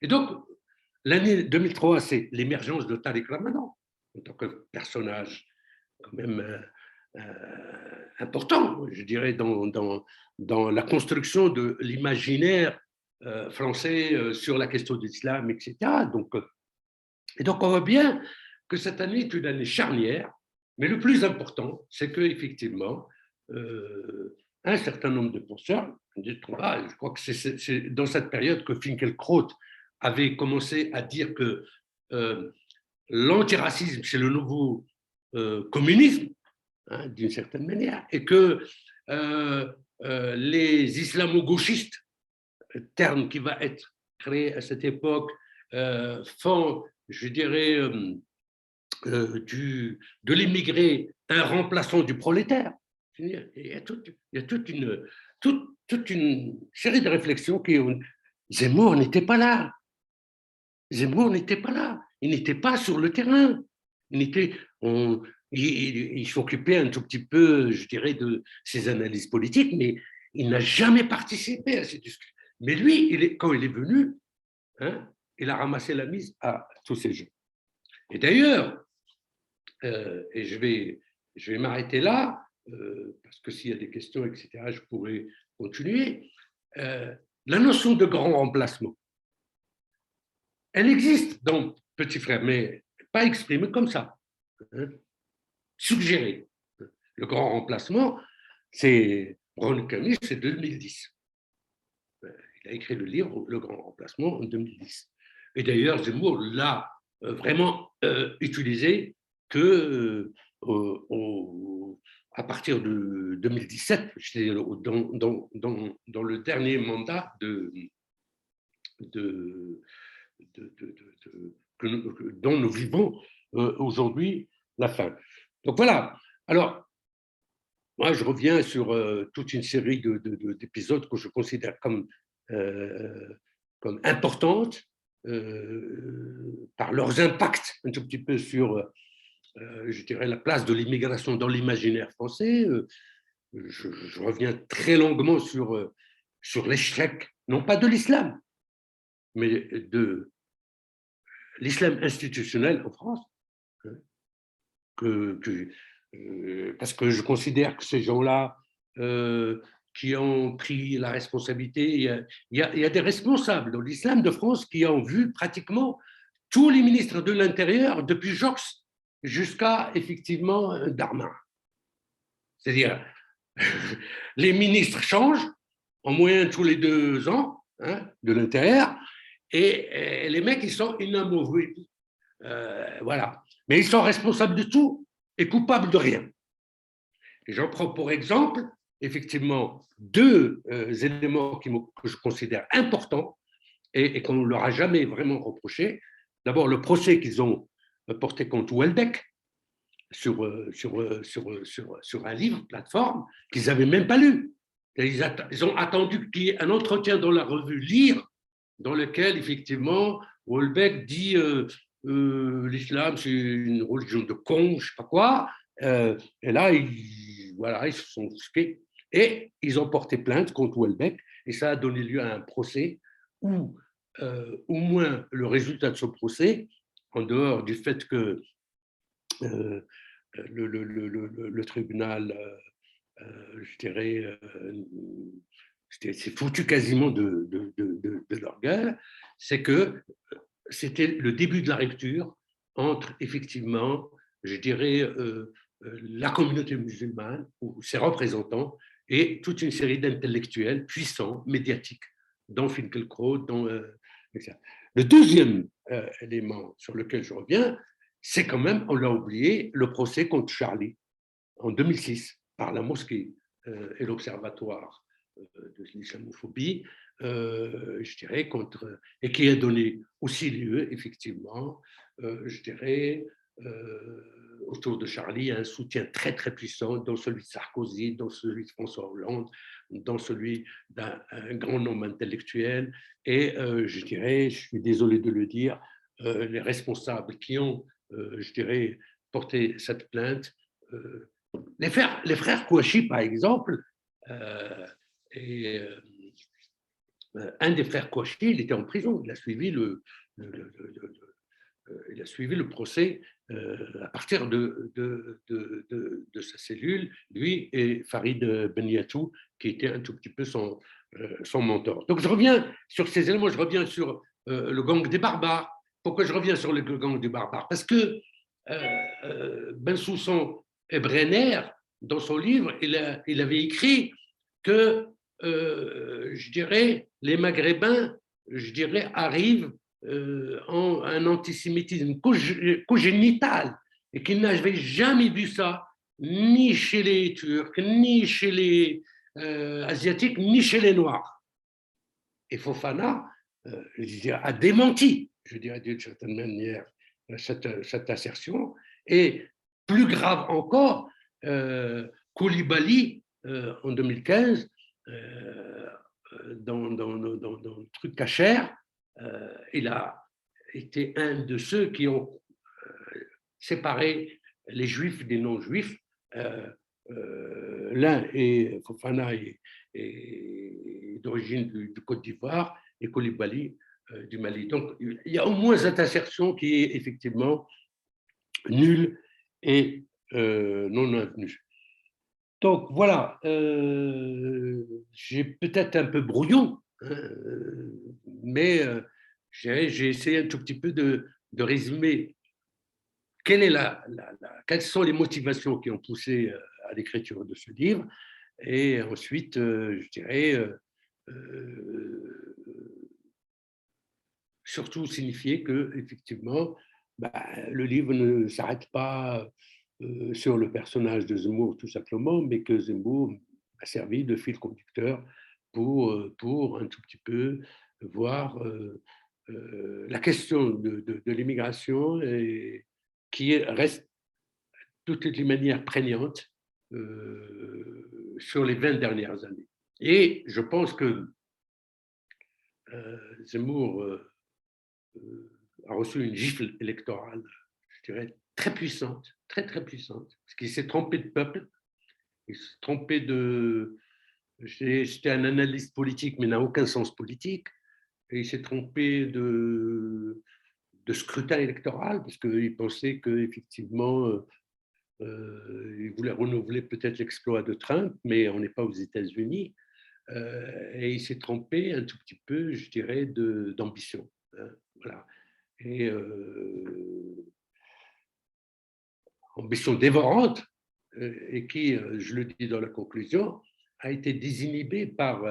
Et donc, l'année 2003, c'est l'émergence de Tariq Ramadan en tant que personnage quand même important, je dirais, dans la construction de l'imaginaire français sur la question de l'islam, etc. Et donc, on voit bien que cette année est une année charnière, mais le plus important, c'est qu'effectivement, un certain nombre de penseurs, je crois que c'est dans cette période que Finkielkraut avait commencé à dire que l'antiracisme, c'est le nouveau communisme, hein, d'une certaine manière, et que les islamo-gauchistes, terme qui va être créé à cette époque, font, je dirais, de l'immigré un remplaçant du prolétaire. Il y a toute une série de réflexions qui ont… Zemmour n'était pas là. Zemmour n'était pas là. Il n'était pas sur le terrain. Il s'occupait un tout petit peu, je dirais, de ses analyses politiques, mais il n'a jamais participé à ces discussions. Mais lui, quand il est venu, hein, il a ramassé la mise à tous ces gens. Et d'ailleurs, et je vais m'arrêter là, parce que s'il y a des questions, etc., je pourrais continuer. La notion de grand remplacement, elle existe dans Petit Frère, mais pas exprimée comme ça, hein, suggérée. Le grand remplacement, c'est Ron Camus, c'est 2010. Il a écrit le livre Le Grand Remplacement en 2010. Et d'ailleurs, Zemmour l'a vraiment utilisé que à partir de 2017, dans le dernier mandat dont nous vivons aujourd'hui la fin. Donc voilà. Alors, moi, je reviens sur toute une série d'épisodes que je considère comme importantes par leurs impacts un tout petit peu sur, je dirais, la place de l'immigration dans l'imaginaire français. Je reviens très longuement sur l'échec, non pas de l'islam, mais de l'islam institutionnel en France. Hein, parce que je considère que ces gens-là qui ont pris la responsabilité, il y a des responsables dans l'islam de France qui ont vu pratiquement tous les ministres de l'Intérieur, depuis Joxe jusqu'à effectivement Darmanin. C'est-à-dire, les ministres changent en moyenne tous les 2 ans, hein, de l'Intérieur, et les mecs, ils sont inamovibles. Voilà. Mais ils sont responsables de tout et coupables de rien. Et j'en prends pour exemple, effectivement, 2 éléments que je considère importants et qu'on ne leur a jamais vraiment reproché. D'abord, le procès qu'ils ont porté contre Houellebecq sur un livre, plateforme, qu'ils n'avaient même pas lu. Ils ont attendu qu'il y ait un entretien dans la revue Lire, dans lequel, effectivement, Houellebecq dit l'islam, c'est une religion de cons, je ne sais pas quoi. Et là, ils se sont offusqués. Et ils ont porté plainte contre Houellebecq. Et ça a donné lieu à un procès où, au moins, le résultat de ce procès, en dehors du fait que le tribunal, je dirais, c'est foutu quasiment de leur gueule, c'est que c'était le début de la rupture entre, effectivement, je dirais, la communauté musulmane, ou ses représentants, et toute une série d'intellectuels puissants, médiatiques, dont Finkielkraut, dont... Le deuxième élément sur lequel je reviens, c'est quand même, on l'a oublié, le procès contre Charlie, en 2006, par la mosquée et l'observatoire de l'islamophobie, je dirais, et qui a donné aussi lieu, effectivement, je dirais, autour de Charlie, à un soutien très, très puissant, dans celui de Sarkozy, dans celui de François Hollande, dans celui d'un grand nombre intellectuel, et je dirais, je suis désolé de le dire, les responsables qui ont, je dirais, porté cette plainte, les frères Kouachi, par exemple, et un des frères Kouachi, il était en prison, il a suivi le procès à partir de sa cellule, lui et Farid Beniatou, qui était un tout petit peu son mentor. Donc je reviens sur ces éléments, je reviens sur le gang des barbares. Pourquoi je reviens sur le gang des barbares? Parce que Bensoussan et Brenner, dans son livre, il avait écrit que, je dirais, les Maghrébins, je dirais, arrivent en un antisémitisme congénital et qu'il n'avait jamais vu ça, ni chez les Turcs, ni chez les Asiatiques, ni chez les Noirs. Et Fofana a démenti, je dirais d'une certaine manière, cette assertion. Et plus grave encore, Koulibaly, en 2015, dans le truc Cacher, il a été un de ceux qui ont séparé les juifs des non-juifs. L'un est Fofana est d'origine du Côte d'Ivoire et Koulibaly du Mali. Donc il y a au moins cette assertion qui est effectivement nulle et non avenue. Donc voilà, j'ai peut-être un peu brouillon, hein, mais j'ai essayé un tout petit peu de résumer quelles sont les motivations qui ont poussé à l'écriture de ce livre, et ensuite, je dirais, surtout signifier que, effectivement, le livre ne s'arrête pas sur le personnage de Zemmour tout simplement, mais que Zemmour a servi de fil conducteur pour un tout petit peu voir la question de l'immigration, qui reste de toutes les manières prégnante sur les 20 dernières années. Et je pense que Zemmour a reçu une gifle électorale, je dirais, très puissante, très, très puissante, parce qu'il s'est trompé de peuple, il s'est trompé de... J'étais un analyste politique, mais n'a aucun sens politique, et il s'est trompé de scrutin électoral, parce qu'il pensait qu'effectivement, il voulait renouveler peut-être l'exploit de Trump, mais on n'est pas aux États-Unis, et il s'est trompé un tout petit peu, je dirais, d'ambition. Hein, voilà. Et ambition dévorante, et qui, je le dis dans la conclusion, a été désinhibée par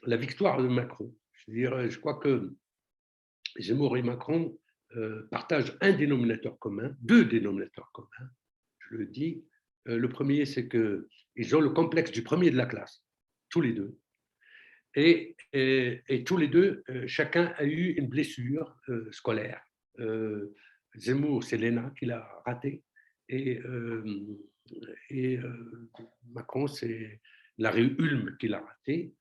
la victoire de Macron. Je crois que Zemmour et Macron partagent un dénominateur commun, deux dénominateurs communs, je le dis. Le premier, c'est qu'ils ont le complexe du premier de la classe, tous les deux. Et tous les deux, chacun a eu une blessure scolaire. Zemmour, c'est l'ENA qui l'a raté. Et Macron, c'est la rue Ulm qui l'a raté.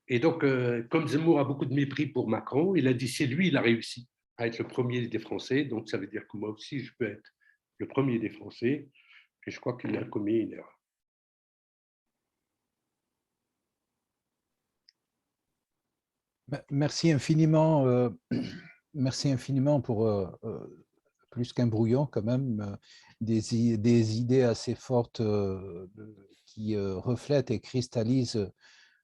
Et donc, comme Zemmour a beaucoup de mépris pour Macron, il a dit, c'est lui, il a réussi à être le premier des Français, donc ça veut dire que moi aussi, je peux être le premier des Français. Et je crois qu'il a commis une erreur. Merci infiniment, merci infiniment pour plus qu'un brouillon quand même, des idées assez fortes qui reflètent et cristallisent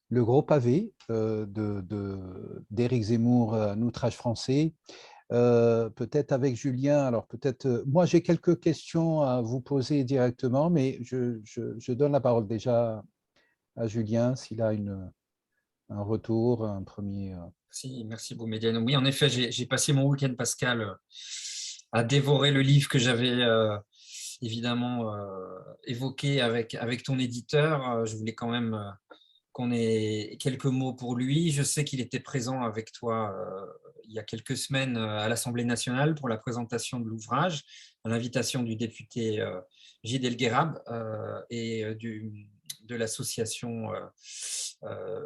le gros pavé d'Éric Zemmour, un outrage français. Peut-être avec Julien, alors peut-être, moi j'ai quelques questions à vous poser directement, mais je donne la parole déjà à Julien s'il a un retour, un premier. Merci Boumediene. Oui, en effet, j'ai passé mon week-end pascal à dévorer le livre que j'avais évidemment évoqué avec ton éditeur. Je voulais quand même qu'on ait quelques mots pour lui. Je sais qu'il était présent avec toi il y a quelques semaines à l'Assemblée nationale pour la présentation de l'ouvrage, à l'invitation du député Gilles Elguerab et de l'association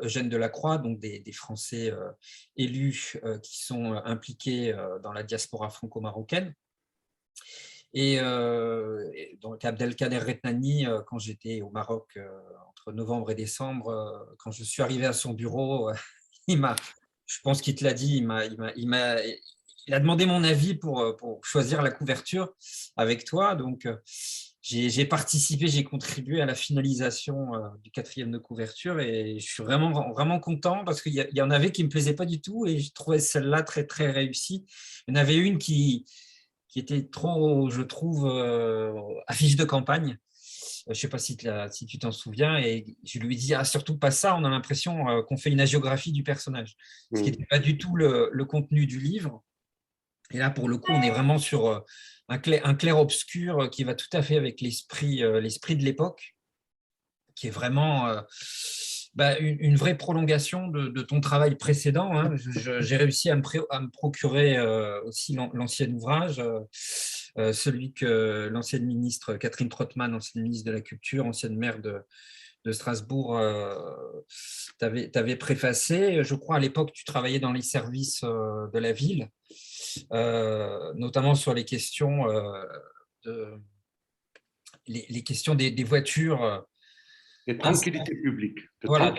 Eugène Delacroix, donc des Français élus qui sont impliqués dans la diaspora franco-marocaine. Et donc Abdelkader Retnani, quand j'étais au Maroc entre novembre et décembre, quand je suis arrivé à son bureau, je pense qu'il te l'a dit, il a demandé mon avis pour choisir la couverture avec toi. Donc, j'ai participé, j'ai contribué à la finalisation du 4e de couverture et je suis vraiment, vraiment content parce qu'il y en avait qui ne me plaisaient pas du tout et je trouvais celle-là très, très réussie. Il y en avait une qui était trop, je trouve, affiche de campagne. Je ne sais pas si tu t'en souviens, et je lui dis surtout pas ça, on a l'impression qu'on fait une hagiographie du personnage, ce qui n'était pas du tout le contenu du livre. Et là, pour le coup, on est vraiment sur un clair-obscur qui va tout à fait avec l'esprit de l'époque, qui est vraiment une vraie prolongation de ton travail précédent. Hein. J'ai réussi à me procurer aussi l'ancien ouvrage, celui que l'ancienne ministre Catherine Trottmann, ancienne ministre de la Culture, ancienne maire de Strasbourg, t'avais préfacé. Je crois à l'époque, tu travaillais dans les services de la ville, notamment sur les questions, les questions des voitures. De tranquillité publique. Voilà,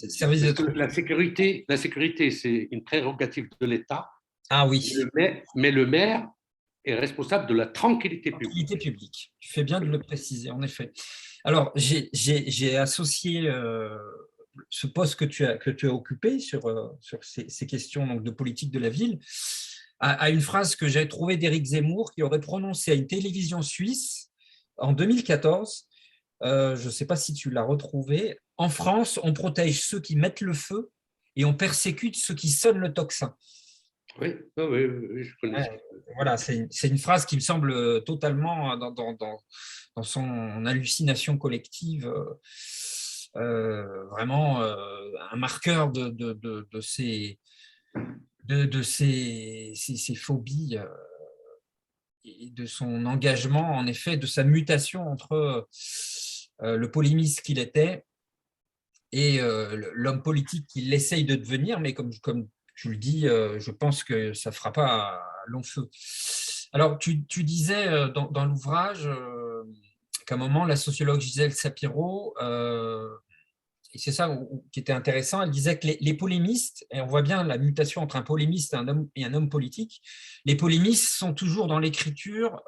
service de la sécurité, c'est une prérogative de l'État. Ah oui. Mais le maire est responsable de la tranquillité publique. Tranquillité publique. Tu fais bien de le préciser, en effet. Alors, j'ai associé ce poste que tu as occupé sur ces questions donc, de politique de la ville à une phrase que j'ai trouvée d'Éric Zemmour qui aurait prononcée à une télévision suisse en 2014. Je ne sais pas si tu l'as retrouvée. En France, on protège ceux qui mettent le feu et on persécute ceux qui sonnent le tocsin. Oui, je connais. Voilà, c'est une phrase qui me semble totalement dans son hallucination collective, vraiment un marqueur de ces phobies et de son engagement, en effet, de sa mutation entre le polémiste qu'il était et l'homme politique qu'il essaye de devenir, mais comme tu le dis, je pense que ça ne fera pas long feu. Alors, tu disais dans l'ouvrage qu'à un moment, la sociologue Gisèle Sapiro, et c'est ça qui était intéressant, elle disait que les polémistes, et on voit bien la mutation entre un polémiste et un homme politique, les polémistes sont toujours dans l'écriture,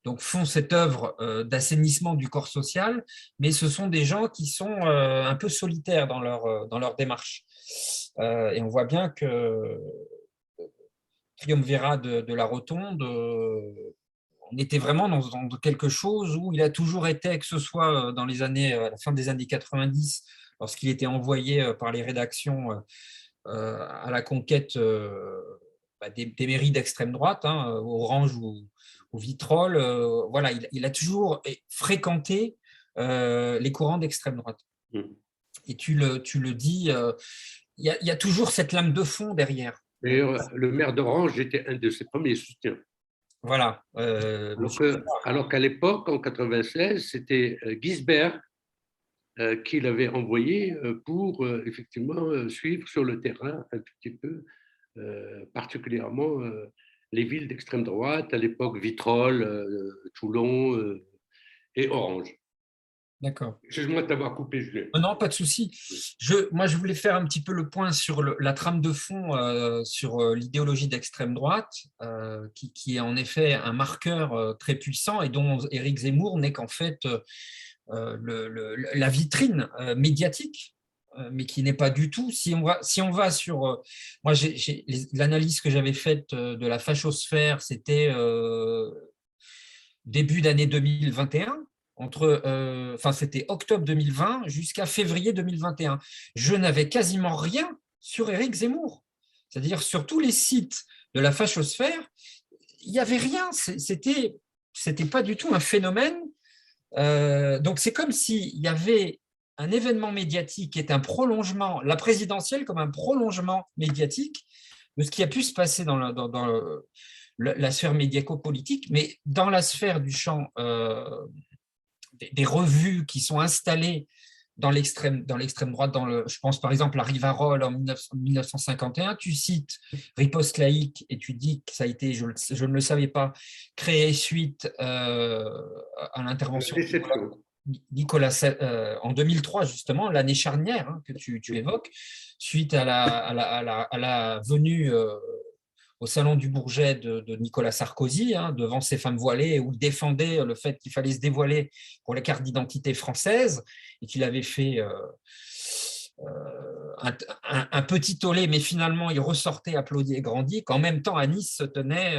donc font cette œuvre d'assainissement du corps social, mais ce sont des gens qui sont un peu solitaires dans leur démarche. Et on voit bien que Triumvirat de la Rotonde, on était vraiment dans quelque chose où il a toujours été, que ce soit à la fin des années 90, lorsqu'il était envoyé par les rédactions à la conquête des mairies d'extrême droite, hein, Orange ou Vitrolles, voilà, il a toujours fréquenté les courants d'extrême droite. Et tu le dis, il y a toujours cette lame de fond derrière. D'ailleurs, le maire d'Orange était un de ses premiers soutiens. Voilà. Alors qu'à l'époque, en 96, c'était Gisbert qui l'avait envoyé pour effectivement suivre sur le terrain un tout petit peu, particulièrement les villes d'extrême droite, à l'époque Vitrolles, Toulon et Orange. D'accord. Excuse-moi de t'avoir coupé, Julien. Non, pas de souci. Moi, je voulais faire un petit peu le point sur la trame de fond, sur l'idéologie d'extrême droite, qui est en effet un marqueur très puissant et dont Éric Zemmour n'est qu'en fait la vitrine médiatique, mais qui n'est pas du tout. Si on va sur… moi, l'analyse que j'avais faite de la fachosphère, c'était début d'année 2021. C'était octobre 2020 jusqu'à février 2021. Je n'avais quasiment rien sur Éric Zemmour. C'est-à-dire sur tous les sites de la fachosphère, il n'y avait rien. C'était pas du tout un phénomène. Donc c'est comme s'il y avait un événement médiatique qui est un prolongement, la présidentielle comme un prolongement médiatique de ce qui a pu se passer dans la sphère médiaco-politique, mais dans la sphère du champ des revues qui sont installées dans l'extrême droite, je pense par exemple à Rivarol en 1951, tu cites Riposte laïque et tu dis que ça a été, je ne le savais pas, créé suite à l'intervention de Nicolas en 2003 justement, l'année charnière que tu évoques, suite à la venue au salon du Bourget de Nicolas Sarkozy, devant ses femmes voilées, où il défendait le fait qu'il fallait se dévoiler pour la carte d'identité française, et qu'il avait fait un petit tollé, mais finalement il ressortait applaudi et grandi, qu'en même temps à Nice se tenait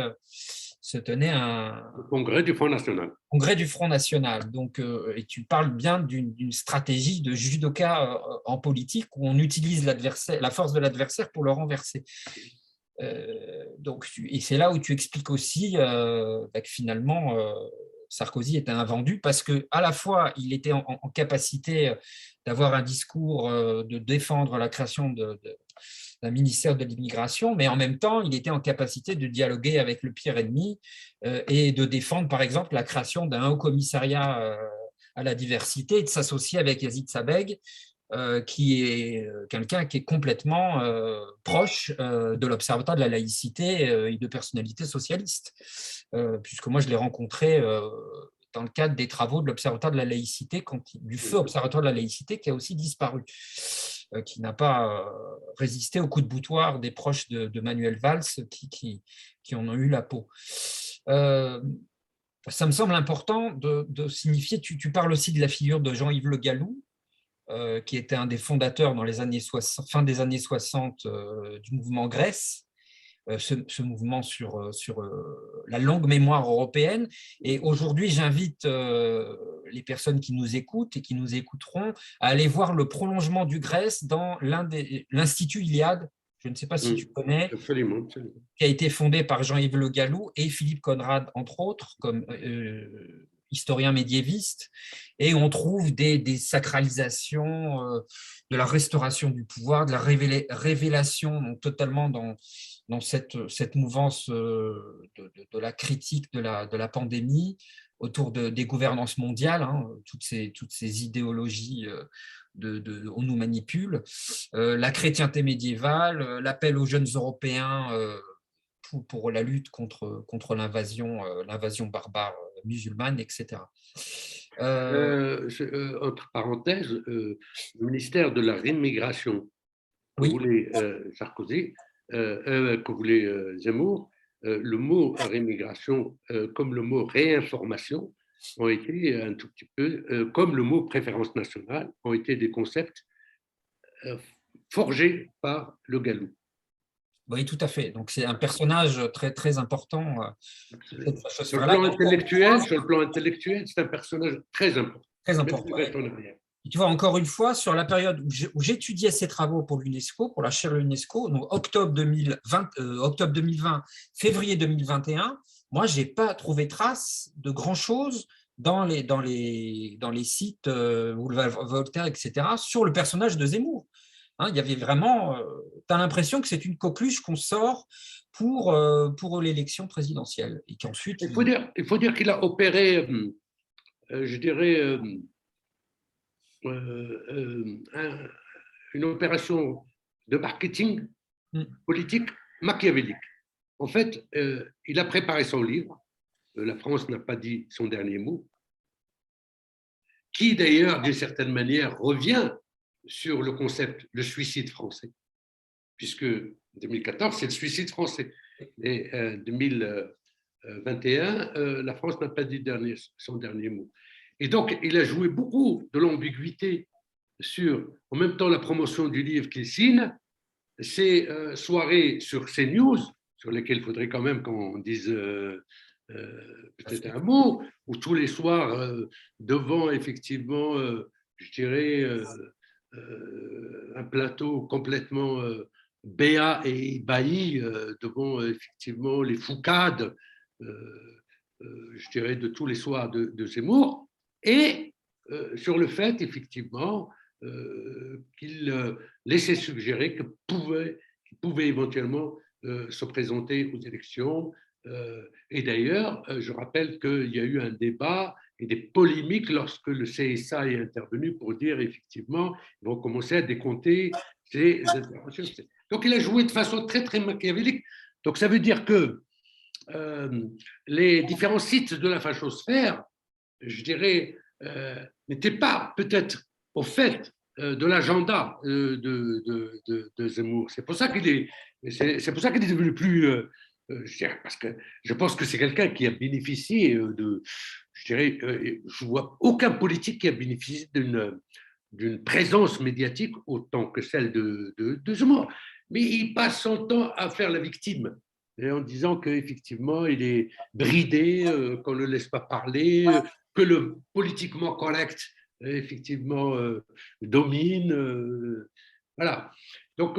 le congrès du Front National. Congrès du Front National. Donc, et tu parles bien d'une stratégie de judoka en politique où on utilise la force de l'adversaire pour le renverser. Et c'est là où tu expliques aussi que finalement Sarkozy était un vendu parce que à la fois il était en capacité d'avoir un discours de défendre la création d'un ministère de l'immigration, mais en même temps il était en capacité de dialoguer avec le pire ennemi et de défendre par exemple la création d'un haut commissariat à la diversité et de s'associer avec Yazid Sabeg, qui est quelqu'un qui est complètement proche de l'Observatoire de la laïcité et de personnalités socialistes, puisque moi je l'ai rencontré dans le cadre des travaux de l'Observatoire de la laïcité, du feu Observatoire de la laïcité qui a aussi disparu, qui n'a pas résisté au coup de boutoir des proches de Manuel Valls qui en ont eu la peau. Ça me semble important de signifier, tu parles aussi de la figure de Jean-Yves Le Gallou, qui était un des fondateurs dans les années 60, fin des années 60 du mouvement Grèce, ce mouvement sur la longue mémoire européenne. Et aujourd'hui, j'invite les personnes qui nous écoutent et qui nous écouteront à aller voir le prolongement du Grèce dans l'Institut Iliade, je ne sais pas si tu connais, absolument. Qui a été fondé par Jean-Yves Le Gallou et Philippe Conrad, entre autres, comme historien médiéviste, et on trouve des sacralisations de la restauration du pouvoir, de la révélation donc, totalement dans cette mouvance de la critique de la pandémie autour des gouvernances mondiales, toutes ces idéologies on nous manipule, la chrétienté médiévale, l'appel aux jeunes Européens pour la lutte contre l'invasion barbare musulmane, etc. Entre parenthèses, le ministère de la réimmigration que voulait Sarkozy, que voulait Zemmour, le mot réimmigration comme le mot réinformation ont été un tout petit peu, comme le mot préférence nationale, ont été des concepts forgés par Le Gallou. Oui, tout à fait. Donc, c'est un personnage très, très important. Sur le plan intellectuel, c'est un personnage très important. Très important. Et tu vois, encore une fois, sur la période où j'étudiais ces travaux pour l'UNESCO, pour la chaire de l'UNESCO, donc octobre 2020, février 2021, moi, je n'ai pas trouvé trace de grand-chose dans les sites Voltaire, etc., sur le personnage de Zemmour. Il y avait vraiment, tu as l'impression que c'est une coqueluche qu'on sort pour l'élection présidentielle. Et qu'ensuite, il faut dire qu'il a opéré, je dirais, une opération de marketing politique machiavélique. En fait, il a préparé son livre. La France n'a pas dit son dernier mot. qui d'ailleurs, d'une certaine manière, revient sur le concept, le suicide français, puisque 2014, c'est le suicide français. Et 2021, la France n'a pas dit son dernier mot. Et donc, il a joué beaucoup de l'ambiguïté sur, en même temps, la promotion du livre qu'il signe, ces soirées sur CNews, sur lesquelles il faudrait quand même qu'on dise peut-être un mot, où tous les soirs, devant effectivement, je dirais, un plateau complètement béat et ébahi, devant effectivement les foucades, je dirais, de tous les soirs de Zemmour, et sur le fait, effectivement, qu'il laissait suggérer qu'il pouvait éventuellement se présenter aux élections. Et d'ailleurs, je rappelle qu'il y a eu un débat et des polémiques lorsque le CSA est intervenu pour dire effectivement, ils vont commencer à décompter ces interventions. Donc, il a joué de façon très, très machiavélique. Donc, ça veut dire que les différents sites de la fachosphère, je dirais, n'étaient pas peut-être au fait de l'agenda de Zemmour. C'est pour ça qu'il est devenu plus, je dirais, parce que je pense que c'est quelqu'un qui a bénéficié je dirais, je vois aucun politique qui a bénéficié d'une présence médiatique autant que celle de Zemmour. Mais il passe son temps à faire la victime, en disant qu'effectivement, il est bridé, qu'on ne le laisse pas parler, que le politiquement correct, effectivement, domine. Voilà. Donc,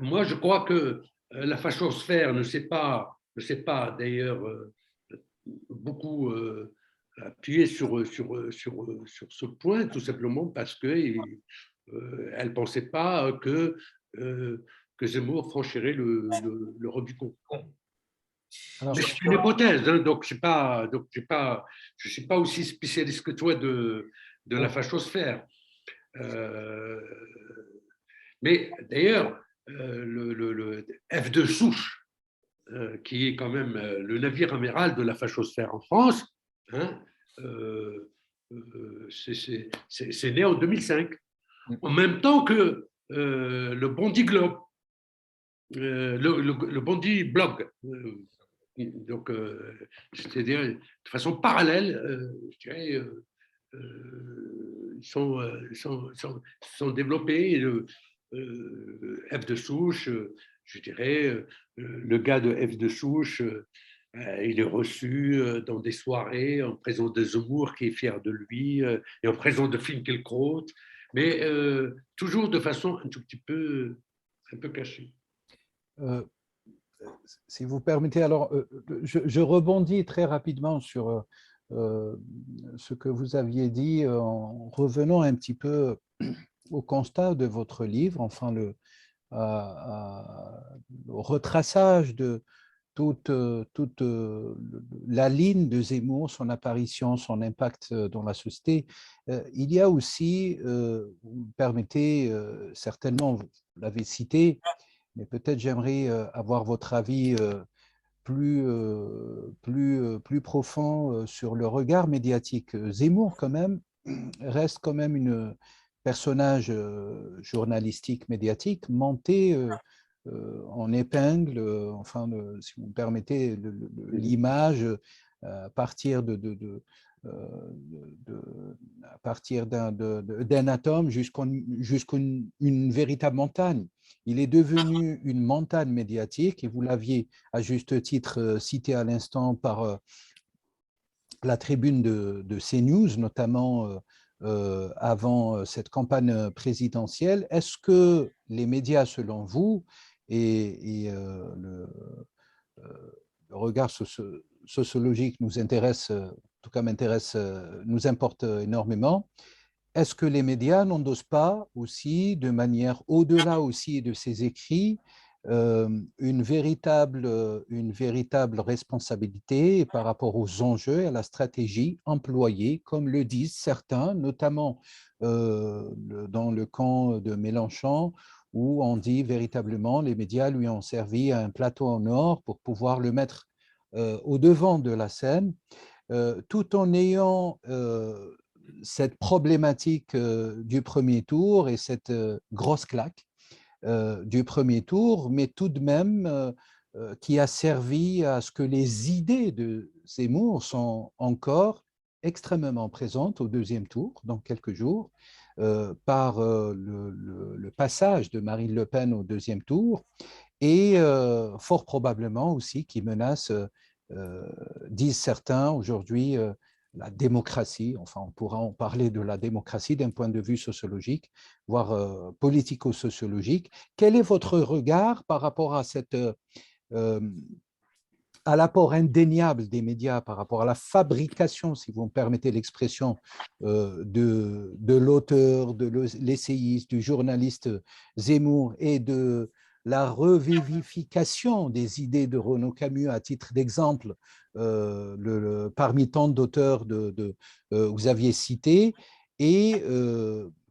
moi, je crois que la fachosphère ne s'est pas d'ailleurs beaucoup appuyé sur ce point, tout simplement parce qu'elle ne pensait pas que Zemmour franchirait le Rubicon. Alors, mais c'est une hypothèse, hein, donc je ne suis pas aussi spécialiste que toi de la fachosphère. Mais d'ailleurs, le F de Souche, qui est quand même le navire amiral de la fachosphère en France, hein, c'est né en 2005, en même temps que le Bondi Globe, le Bondi Blog. Donc, c'est-à-dire de façon parallèle, je dirais, sont développés. F de Souche, je dirais, le gars de F de Souche, il est reçu dans des soirées en présence de Zemmour qui est fier de lui, et en présence de Finkielkraut, mais toujours de façon un tout petit peu cachée. Si vous permettez, alors je rebondis très rapidement sur ce que vous aviez dit en revenant un petit peu au constat de votre livre, enfin le retraçage de toute la ligne de Zemmour, son apparition, son impact dans la société. Il y a aussi, vous me permettez, certainement, vous l'avez cité, mais peut-être j'aimerais avoir votre avis plus profond sur le regard médiatique. Zemmour, quand même, reste quand même un personnage journalistique, médiatique, monté en épingle, enfin, si vous me permettez, l'image à partir d'un atome jusqu'à une véritable montagne. Il est devenu une montagne médiatique, et vous l'aviez à juste titre cité à l'instant par la tribune de CNews, notamment avant cette campagne présidentielle. Est-ce que les médias, selon vous, et le regard sociologique nous intéresse, en tout cas m'intéresse, nous importe énormément, est-ce que les médias n'endossent pas aussi, de manière au-delà aussi de ces écrits, une véritable responsabilité par rapport aux enjeux et à la stratégie employée, comme le disent certains, notamment dans le camp de Mélenchon, où on dit véritablement les médias lui ont servi un plateau en or pour pouvoir le mettre au devant de la scène, tout en ayant cette problématique du premier tour et cette grosse claque du premier tour, mais tout de même qui a servi à ce que les idées de Zemmour sont encore extrêmement présentes au deuxième tour, dans quelques jours, par le passage de Marine Le Pen au deuxième tour, et fort probablement aussi qui menace, disent certains aujourd'hui, la démocratie. Enfin, on pourra en parler de la démocratie d'un point de vue sociologique, voire politico-sociologique. Quel est votre regard par rapport à cette à l'apport indéniable des médias par rapport à la fabrication, si vous me permettez l'expression, de l'auteur, de l'essayiste, du journaliste Zemmour et de la revivification des idées de Renaud Camus à titre d'exemple, parmi tant d'auteurs vous aviez cité, et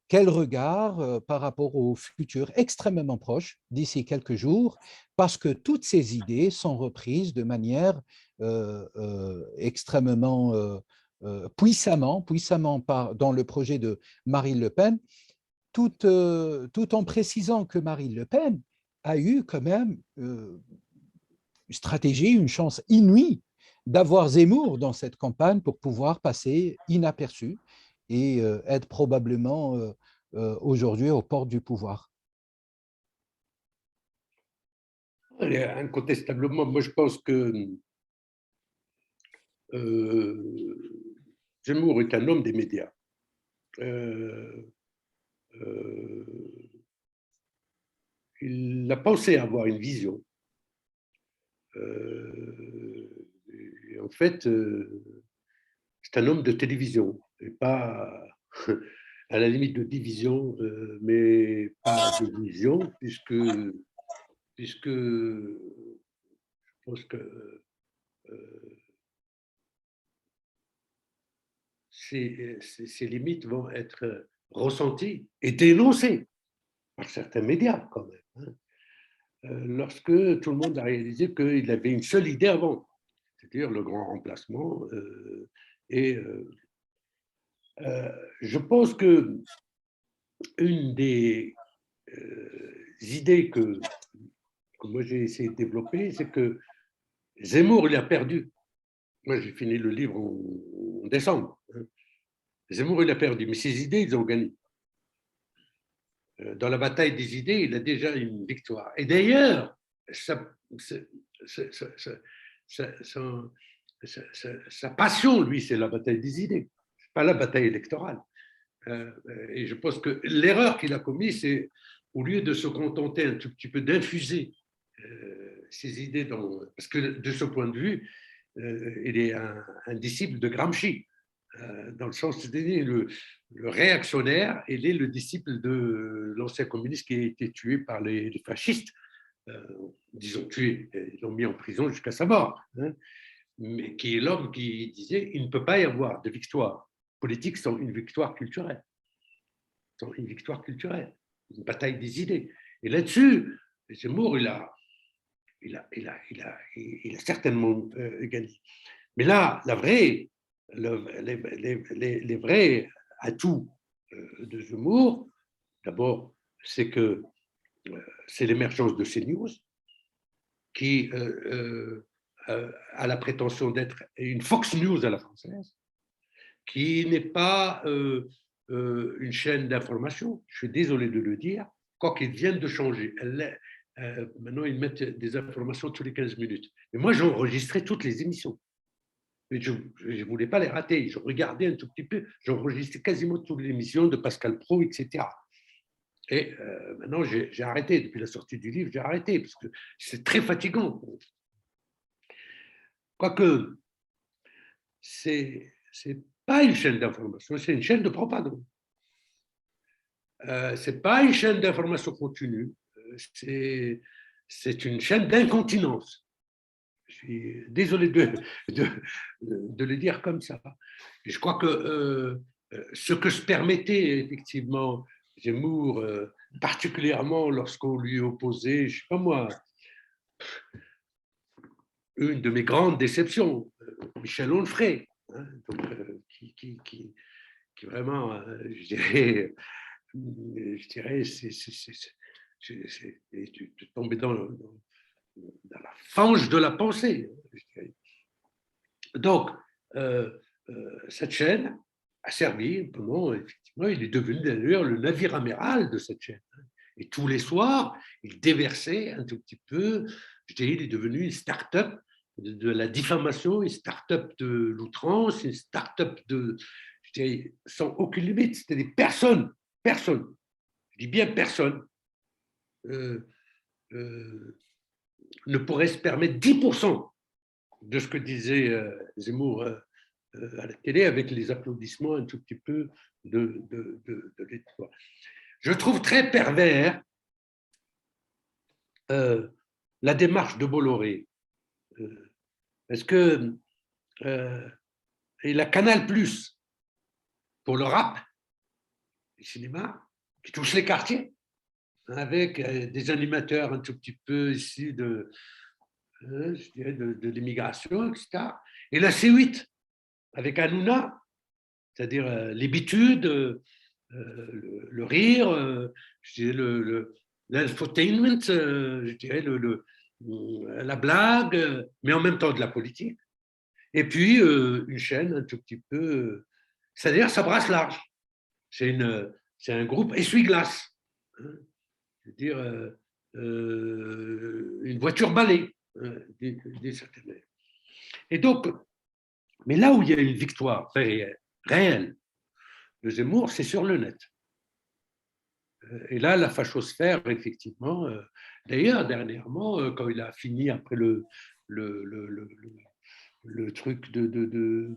quel regard par rapport au futur extrêmement proche, d'ici quelques jours, parce que toutes ces idées sont reprises de manière extrêmement puissamment dans le projet de Marine Le Pen, tout en précisant que Marine Le Pen a eu quand même une stratégie, une chance inouïe d'avoir Zemmour dans cette campagne pour pouvoir passer inaperçu et être probablement aujourd'hui aux portes du pouvoir. Incontestablement, moi je pense que Zemmour est un homme des médias. Il a pensé avoir une vision. Et en fait, c'est un homme de télévision, et pas à la limite de division, mais pas de vision, puisque je pense que ces limites vont être ressenties et dénoncées par certains médias quand même, hein, lorsque tout le monde a réalisé qu'il avait une seule idée avant, c'est-à-dire le grand remplacement. Je pense que une des idées que moi j'ai essayé de développer, c'est que Zemmour, il a perdu. Moi, j'ai fini le livre en décembre. Zemmour, il a perdu, mais ses idées, ils ont gagné. Dans la bataille des idées, il a déjà une victoire. Et d'ailleurs, sa passion, lui, c'est la bataille des idées, pas la bataille électorale. Et je pense que l'erreur qu'il a commise, c'est au lieu de se contenter un tout petit peu d'infuser ses idées dans... Parce que de ce point de vue, il est un disciple de Gramsci, dans le sens, c'est-à-dire le réactionnaire, il est le disciple de l'ancien communiste qui a été tué par les fascistes, disons tué, ils l'ont mis en prison jusqu'à sa mort, hein, mais qui est l'homme qui disait il ne peut pas y avoir de victoire politique sans une victoire culturelle, sans une victoire culturelle, une bataille des idées. Et là-dessus, Zemmour, il a certainement gagné. Mais là, les vrais atouts de Zemmour, d'abord, c'est que c'est l'émergence de CNews, qui a la prétention d'être une Fox News à la française, qui n'est pas une chaîne d'information, je suis désolé de le dire, quoiqu'ils viennent de changer. Maintenant, ils mettent des informations tous les 15 minutes. Mais moi, j'ai enregistré toutes les émissions. Mais je ne voulais pas les rater. Je regardais un tout petit peu. J'ai enregistré quasiment toutes les émissions de Pascal Praud, etc. Et maintenant, j'ai arrêté. Depuis la sortie du livre, j'ai arrêté parce que c'est très fatigant. Quoique, c'est pas une chaîne d'information, c'est une chaîne de propagande. C'est pas une chaîne d'information continue, c'est une chaîne d'incontinence. Je suis désolé de le dire comme ça. Et je crois que ce que se permettait effectivement Zemmour, particulièrement lorsqu'on lui opposait, je ne sais pas moi, une de mes grandes déceptions, Michel Onfray, hein, donc, qui vraiment, je dirais, c'est tombé dans la fange de la pensée. Je dirais. Donc, cette chaîne a servi, bon, effectivement, il est devenu d'ailleurs le navire amiral de cette chaîne. Et tous les soirs, il déversait un tout petit peu, je dirais, il est devenu une start-up de la diffamation, une start-up de l'outrance, une start-up de, je dirais, sans aucune limite. C'était des personnes, je dis bien personne, ne pourraient se permettre 10% de ce que disait Zemmour à la télé avec les applaudissements un tout petit peu de l'État. Je trouve très pervers la démarche de Bolloré. Parce que il a Canal+ pour le rap, le cinéma, qui touche les quartiers, avec des animateurs un tout petit peu issus de l'immigration, etc. Et la C8, avec Hanouna, c'est-à-dire l'habitude, le rire, je dirais l'infotainment, je dirais la blague, mais en même temps de la politique. Et puis, une chaîne un tout petit peu, c'est-à-dire ça brasse large. C'est un groupe essuie-glace, hein, c'est-à-dire une voiture balai, d'une certaine manière. Et donc, mais là où il y a une victoire réelle de Zemmour, c'est sur le net. Et là, la fachosphère, effectivement, d'ailleurs, dernièrement, quand il a fini après le truc du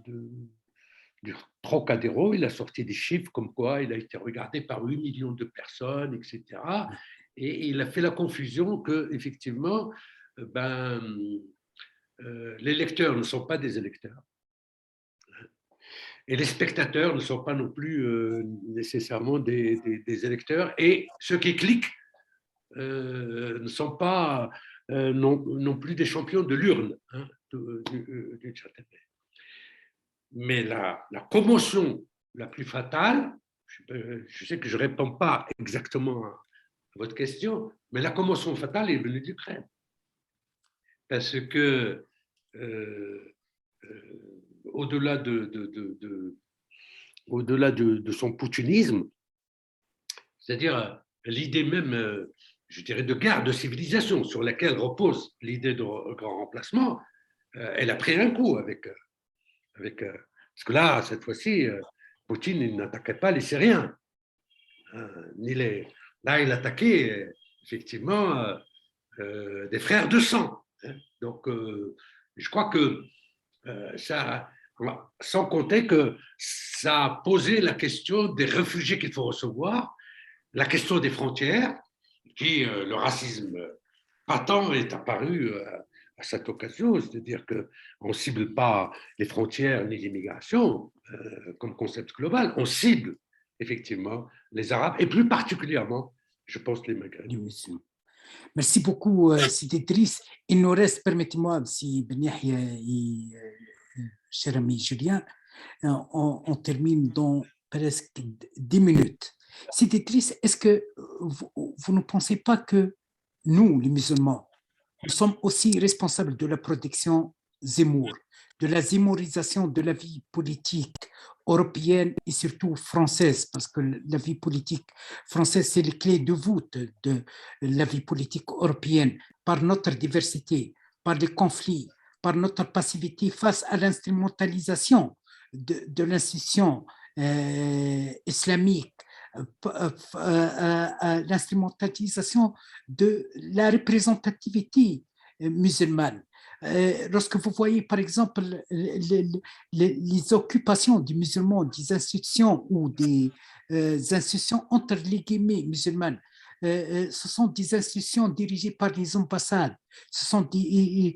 Trocadéro, il a sorti des chiffres comme quoi il a été regardé par 8 millions de personnes, etc. Et il a fait la confusion que, effectivement, les lecteurs ne sont pas des électeurs. Et les spectateurs ne sont pas non plus nécessairement des électeurs. Et ceux qui cliquent ne sont pas non plus des champions de l'urne, hein, d'une certaine manière. Mais la commotion la plus fatale, je sais que je ne réponds pas exactement à votre question, mais la commotion fatale est venue d'Ukraine. Parce que au-delà de son poutinisme, c'est-à-dire l'idée même, je dirais, de guerre de civilisation sur laquelle repose l'idée de grand remplacement, elle a pris un coup avec parce que là, cette fois-ci, Poutine il n'attaquait pas les Syriens, là il attaquait effectivement des frères de sang. Hein. Donc, je crois que ça, sans compter que ça a posé la question des réfugiés qu'il faut recevoir, la question des frontières, qui le racisme patent est apparu à cette occasion, c'est-à-dire qu'on ne cible pas les frontières ni l'immigration comme concept global, on cible effectivement les Arabes et plus particulièrement, je pense, les Maghrébins. Merci beaucoup, Sidi Idriss. Il nous reste, permettez-moi, si Ben Yahya et cher ami Julien, on termine dans presque 10 minutes. Sidi Idriss, est-ce que vous ne pensez pas que nous, les musulmans, nous sommes aussi responsables de la protection Zemmour, de la zemmourisation de la vie politique européenne et surtout française, parce que la vie politique française, c'est les clés de voûte de la vie politique européenne, par notre diversité, par les conflits, par notre passivité face à l'instrumentalisation de l'institution islamique, l'instrumentalisation de la représentativité musulmane. Lorsque vous voyez, par exemple, les occupations des musulmans, des institutions ou des institutions entre les guillemets musulmanes, ce sont des institutions dirigées par les ambassades, ce sont des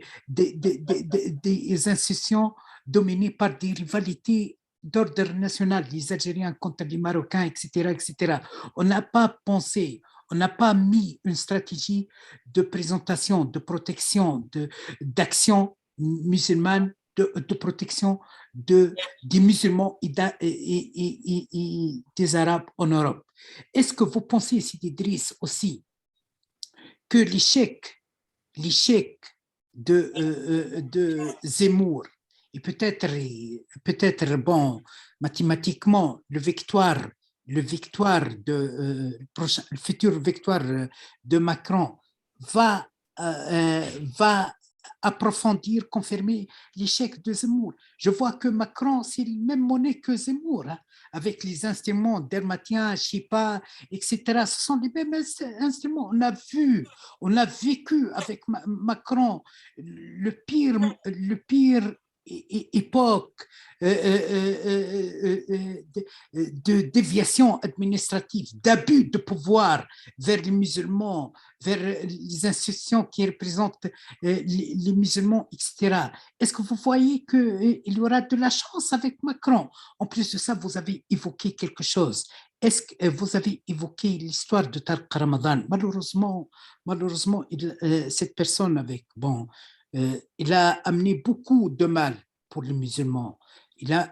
institutions dominées par des rivalités d'ordre national, les Algériens contre les Marocains, etc., etc. On n'a pas pensé, on n'a pas mis une stratégie de présentation, de protection, d'action musulmane de protection des musulmans et des Arabes en Europe. Est-ce que vous pensez, Sidi Idriss, aussi, que l'échec de Zemmour et peut-être bon, mathématiquement, le future victoire de Macron va approfondir, confirmer l'échec de Zemmour. Je vois que Macron, c'est la même monnaie que Zemmour, hein, avec les instruments dermatiens, Chipa, etc. Ce sont les mêmes instruments. On a vécu avec Macron le pire époque de déviation administrative, d'abus de pouvoir vers les musulmans, vers les institutions qui représentent les musulmans, etc. Est-ce que vous voyez qu'il y aura de la chance avec Macron? En plus de ça, vous avez évoqué quelque chose. Est-ce que vous avez évoqué l'histoire de Tariq Ramadan? Malheureusement, cette personne il a amené beaucoup de mal pour les musulmans. Ça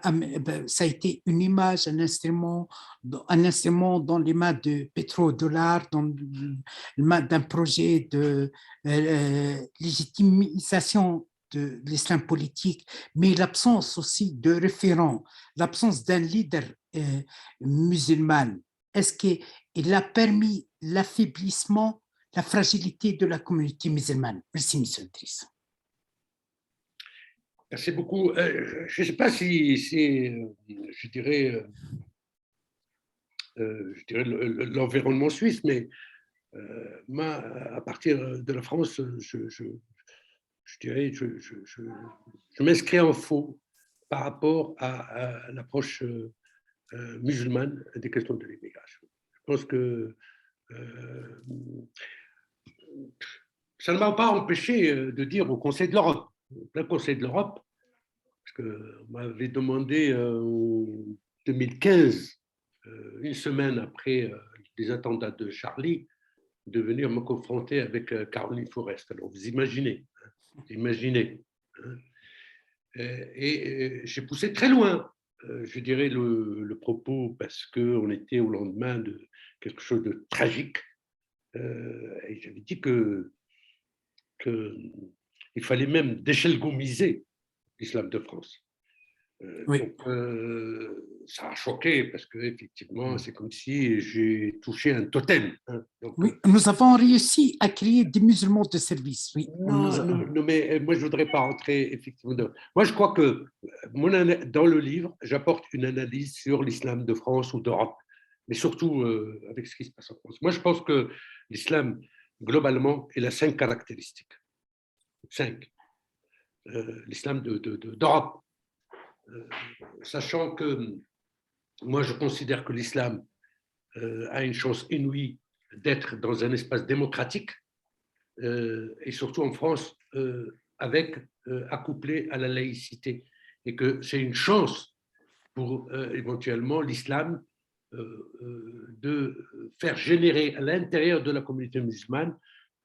a été une image, un instrument dans les mains de pétrodollars, dans les mains d'un projet de légitimisation de l'islam politique, mais l'absence aussi de référent, l'absence d'un leader musulman, est-ce qu'il a permis l'affaiblissement, la fragilité de la communauté musulmane? Merci, M. Idriss. Merci beaucoup. Je ne sais pas si je dirais l'environnement suisse, mais moi, à partir de la France, je dirais, je m'inscris en faux par rapport à l'approche musulmane des questions de l'immigration. Je pense que ça ne m'a pas empêché de dire au Conseil de l'Europe, plein Conseil de l'Europe, parce qu'on m'avait demandé en 2015, une semaine après les attentats de Charlie, de venir me confronter avec Caroline Forest. Alors vous imaginez, hein. Et j'ai poussé très loin, je dirais, le propos, parce qu'on était au lendemain de quelque chose de tragique. Et j'avais dit qu'il fallait même déchelgomiser l'islam de France. Oui. Donc, ça a choqué parce qu'effectivement, c'est comme si j'ai touché un totem. Hein. Donc, oui, nous avons réussi à créer des musulmans de service. Oui. Non, mais moi, je ne voudrais pas rentrer effectivement. Moi, je crois que dans le livre, j'apporte une analyse sur l'islam de France ou d'Europe, mais surtout avec ce qui se passe en France. Moi, je pense que l'islam, globalement, il a 5 caractéristiques. 5. L'islam d'Europe. Sachant que moi, je considère que l'islam a une chance inouïe d'être dans un espace démocratique, et surtout en France, accouplé à la laïcité, et que c'est une chance pour éventuellement l'islam de faire générer à l'intérieur de la communauté musulmane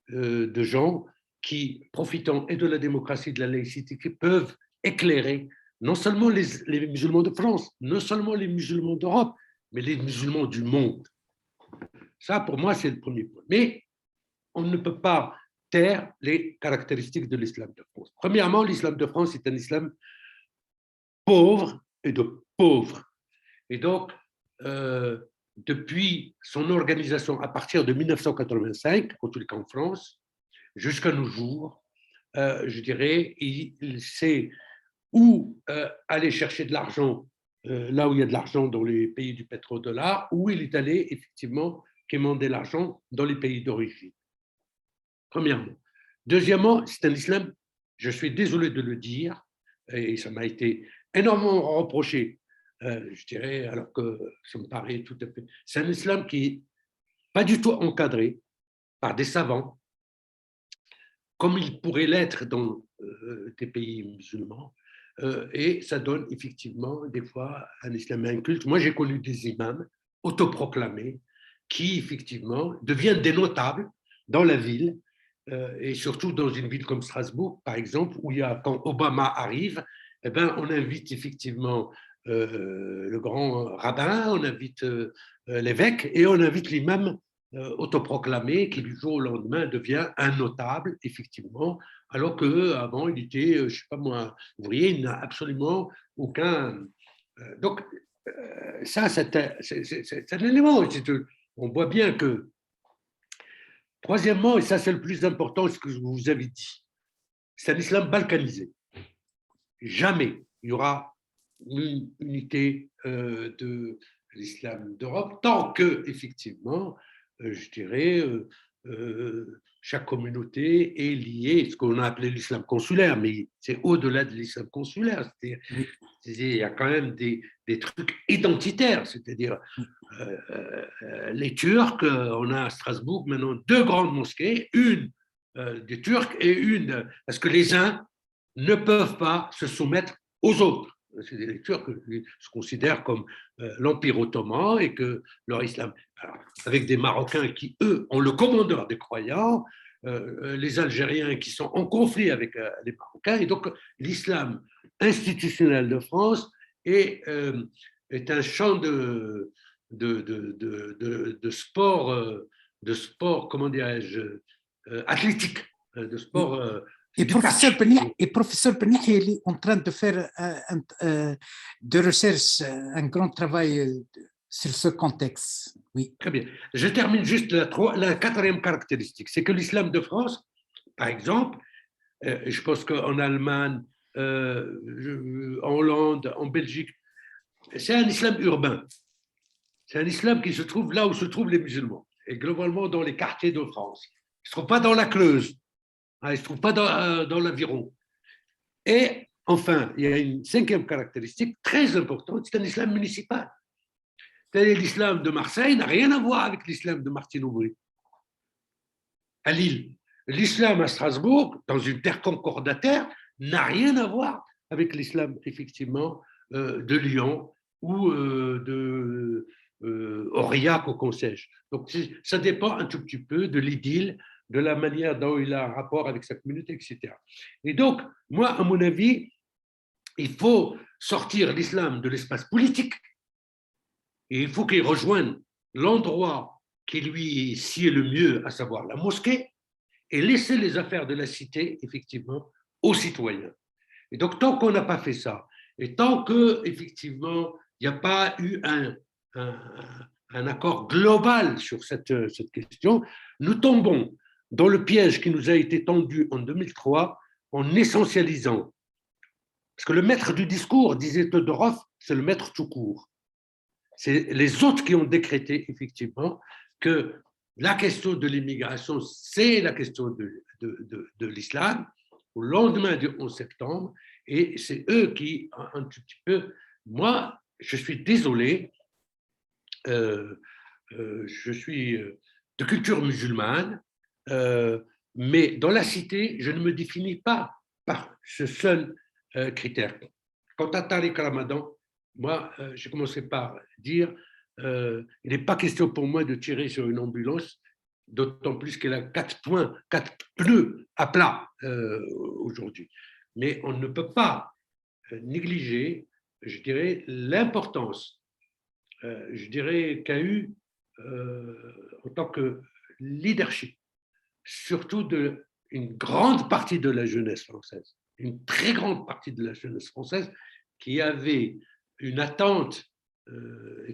de gens qui, profitant et de la démocratie et de la laïcité, qui peuvent éclairer non seulement les musulmans de France, non seulement les musulmans d'Europe, mais les musulmans du monde. Ça, pour moi, c'est le premier point. Mais on ne peut pas taire les caractéristiques de l'islam de France. Premièrement, l'islam de France est un islam pauvre et de pauvres. Et donc, depuis son organisation à partir de 1985, en tout cas en France, jusqu'à nos jours, je dirais, il sait où aller chercher de l'argent, là où il y a de l'argent dans les pays du pétrodollar, où il est allé effectivement quémander l'argent dans les pays d'origine. Premièrement. Deuxièmement, c'est un islam, je suis désolé de le dire, et ça m'a été énormément reproché, je dirais, alors que ça me paraît tout à fait... C'est un islam qui n'est pas du tout encadré par des savants, comme il pourrait l'être dans des pays musulmans, et ça donne effectivement des fois un islam inculte. Moi, j'ai connu des imams autoproclamés qui effectivement deviennent des notables dans la ville, et surtout dans une ville comme Strasbourg, par exemple, où il y a, quand Obama arrive, eh ben, on invite effectivement le grand rabbin, on invite l'évêque et on invite l'imam autoproclamé qui du jour au lendemain devient un notable, effectivement, alors qu'avant il était, je ne sais pas moi, ouvrier, il n'a absolument aucun... donc, ça, c'est un élément. On voit bien que, troisièmement, et ça c'est le plus important, ce que je vous avais dit, c'est un islam balkanisé. Jamais il y aura une unité de l'islam d'Europe tant que, effectivement, je dirais, chaque communauté est liée, ce qu'on a appelé l'islam consulaire, mais c'est au-delà de l'islam consulaire. C'est-à-dire, il y a quand même des trucs identitaires, c'est-à-dire les Turcs, on a à Strasbourg maintenant 2 grandes mosquées, une des Turcs et une, parce que les uns ne peuvent pas se soumettre aux autres. Les Turcs se considèrent comme l'Empire ottoman et que leur islam, alors, avec des Marocains qui, eux, ont le commandeur des croyants, les Algériens qui sont en conflit avec les Marocains, et donc l'islam institutionnel de France est un champ de sport, comment dirais-je, athlétique, de sport. Et professeur Benich, il est en train de faire de recherche, un grand travail sur ce contexte. Oui. Très bien. Je termine juste la 4e caractéristique, c'est que l'islam de France, par exemple, je pense qu'en Allemagne, en Hollande, en Belgique, c'est un islam urbain. C'est un islam qui se trouve là où se trouvent les musulmans, et globalement dans les quartiers de France. Il ne se trouve pas dans la Creuse. Il ne se trouve pas dans l'aviron. Et enfin, il y a une 5e caractéristique très importante, c'est un islam municipal. C'est-à-dire l'islam de Marseille n'a rien à voir avec l'islam de Martine-Aubry, à Lille. L'islam à Strasbourg, dans une terre concordataire, n'a rien à voir avec l'islam, effectivement, de Lyon ou de Aurillac ou Concège. Donc, ça dépend un tout petit peu de l'idylle, de la manière dont il a un rapport avec sa communauté, etc. Et donc, moi, à mon avis, il faut sortir l'islam de l'espace politique et il faut qu'il rejoigne l'endroit qui lui sied le mieux, à savoir la mosquée, et laisser les affaires de la cité, effectivement, aux citoyens. Et donc, tant qu'on n'a pas fait ça, et tant qu'effectivement, il n'y a pas eu un accord global sur cette question, nous tombons dans le piège qui nous a été tendu en 2003 en essentialisant. Parce que le maître du discours, disait Todorov, c'est le maître tout court. C'est les autres qui ont décrété, effectivement, que la question de l'immigration, c'est la question de l'islam, au lendemain du 11 septembre, et c'est eux qui, un tout petit peu, moi, je suis désolé, je suis de culture musulmane, mais dans la cité, je ne me définis pas par ce seul critère. Quant à Tariq Ramadan, moi, j'ai commencé par dire il n'est pas question pour moi de tirer sur une ambulance, d'autant plus qu'elle a 4 pneus à plat aujourd'hui. Mais on ne peut pas négliger, je dirais, l'importance, je dirais, qu'a eu en tant que leadership, surtout une grande partie de la jeunesse française, une très grande partie de la jeunesse française qui avait une attente,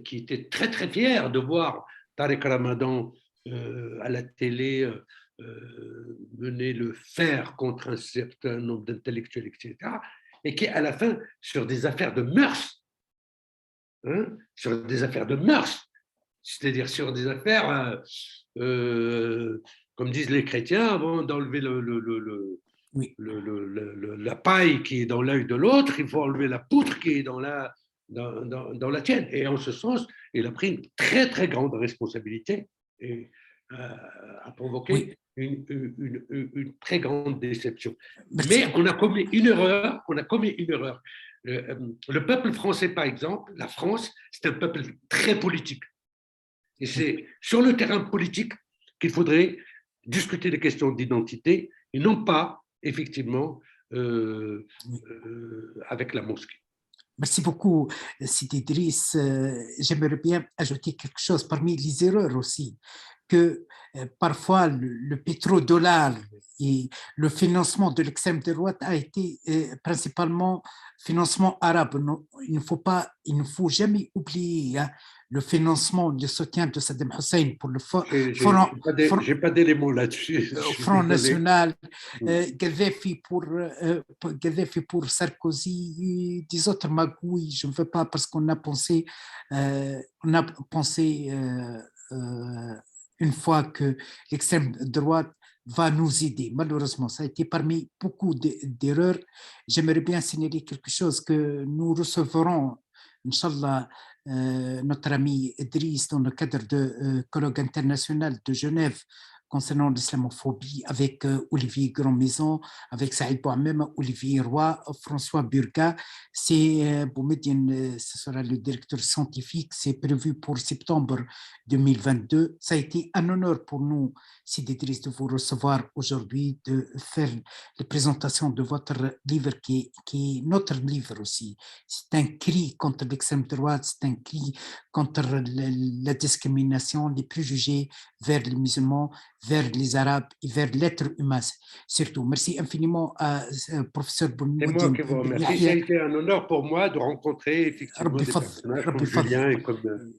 qui était très très fière de voir Tariq Ramadan à la télé mener le fer contre un certain nombre d'intellectuels, etc. Et qui, à la fin, sur des affaires de mœurs, c'est-à-dire sur des affaires, comme disent les chrétiens, avant d'enlever la paille qui est dans l'œil de l'autre, il faut enlever la poutre qui est dans la tienne. Et en ce sens, il a pris une très très grande responsabilité et a provoqué une très grande déception. Mais on a commis une erreur. Le peuple français, par exemple, la France, c'est un peuple très politique. Et c'est sur le terrain politique qu'il faudrait discuter des questions d'identité et non pas, effectivement, avec la mosquée. Merci beaucoup, Sidi Idriss. J'aimerais bien ajouter quelque chose parmi les erreurs aussi, que parfois le pétrodollar et le financement de l'extrême droite a été principalement financement arabe. Non, il ne faut jamais oublier le financement, le soutien de Saddam Hussein pour le J'ai pas d'éléments là-dessus. Front National, Gaddafi pour Sarkozy, des autres magouilles, je ne veux pas parce qu'on a pensé une fois que l'extrême droite va nous aider. Malheureusement, ça a été parmi beaucoup d'erreurs. J'aimerais bien signaler quelque chose que nous recevrons, Inch'Allah, notre ami Idriss dans le cadre de colloque international de Genève concernant l'islamophobie avec Olivier Grandmaison, avec Saïd Bouhamem, Olivier Roy, François Burga. C'est Boumediene, ce sera le directeur scientifique, c'est prévu pour septembre 2022. Ça a été un honneur pour nous, Sidi Idriss, de vous recevoir aujourd'hui, de faire la présentation de votre livre qui est notre livre aussi. C'est un cri contre l'extrême droite, c'est un cri contre la discrimination, les préjugés vers les musulmans, vers les Arabes et vers l'être humain surtout. Merci infiniment à professeur Boumediene. C'est moi qui vous remercie. Ça a été un honneur pour moi de rencontrer effectivement des personnages comme Julien et comme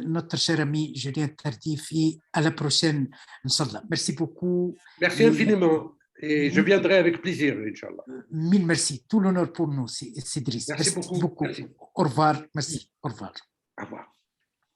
notre cher ami Julien Tardif. Et à la prochaine, Inch'Allah. Merci beaucoup. Merci infiniment. Et je viendrai avec plaisir, Inch'Allah. Mille merci. Tout l'honneur pour nous, c'est Idriss. Merci beaucoup. Au revoir. Merci. Au revoir. Au revoir.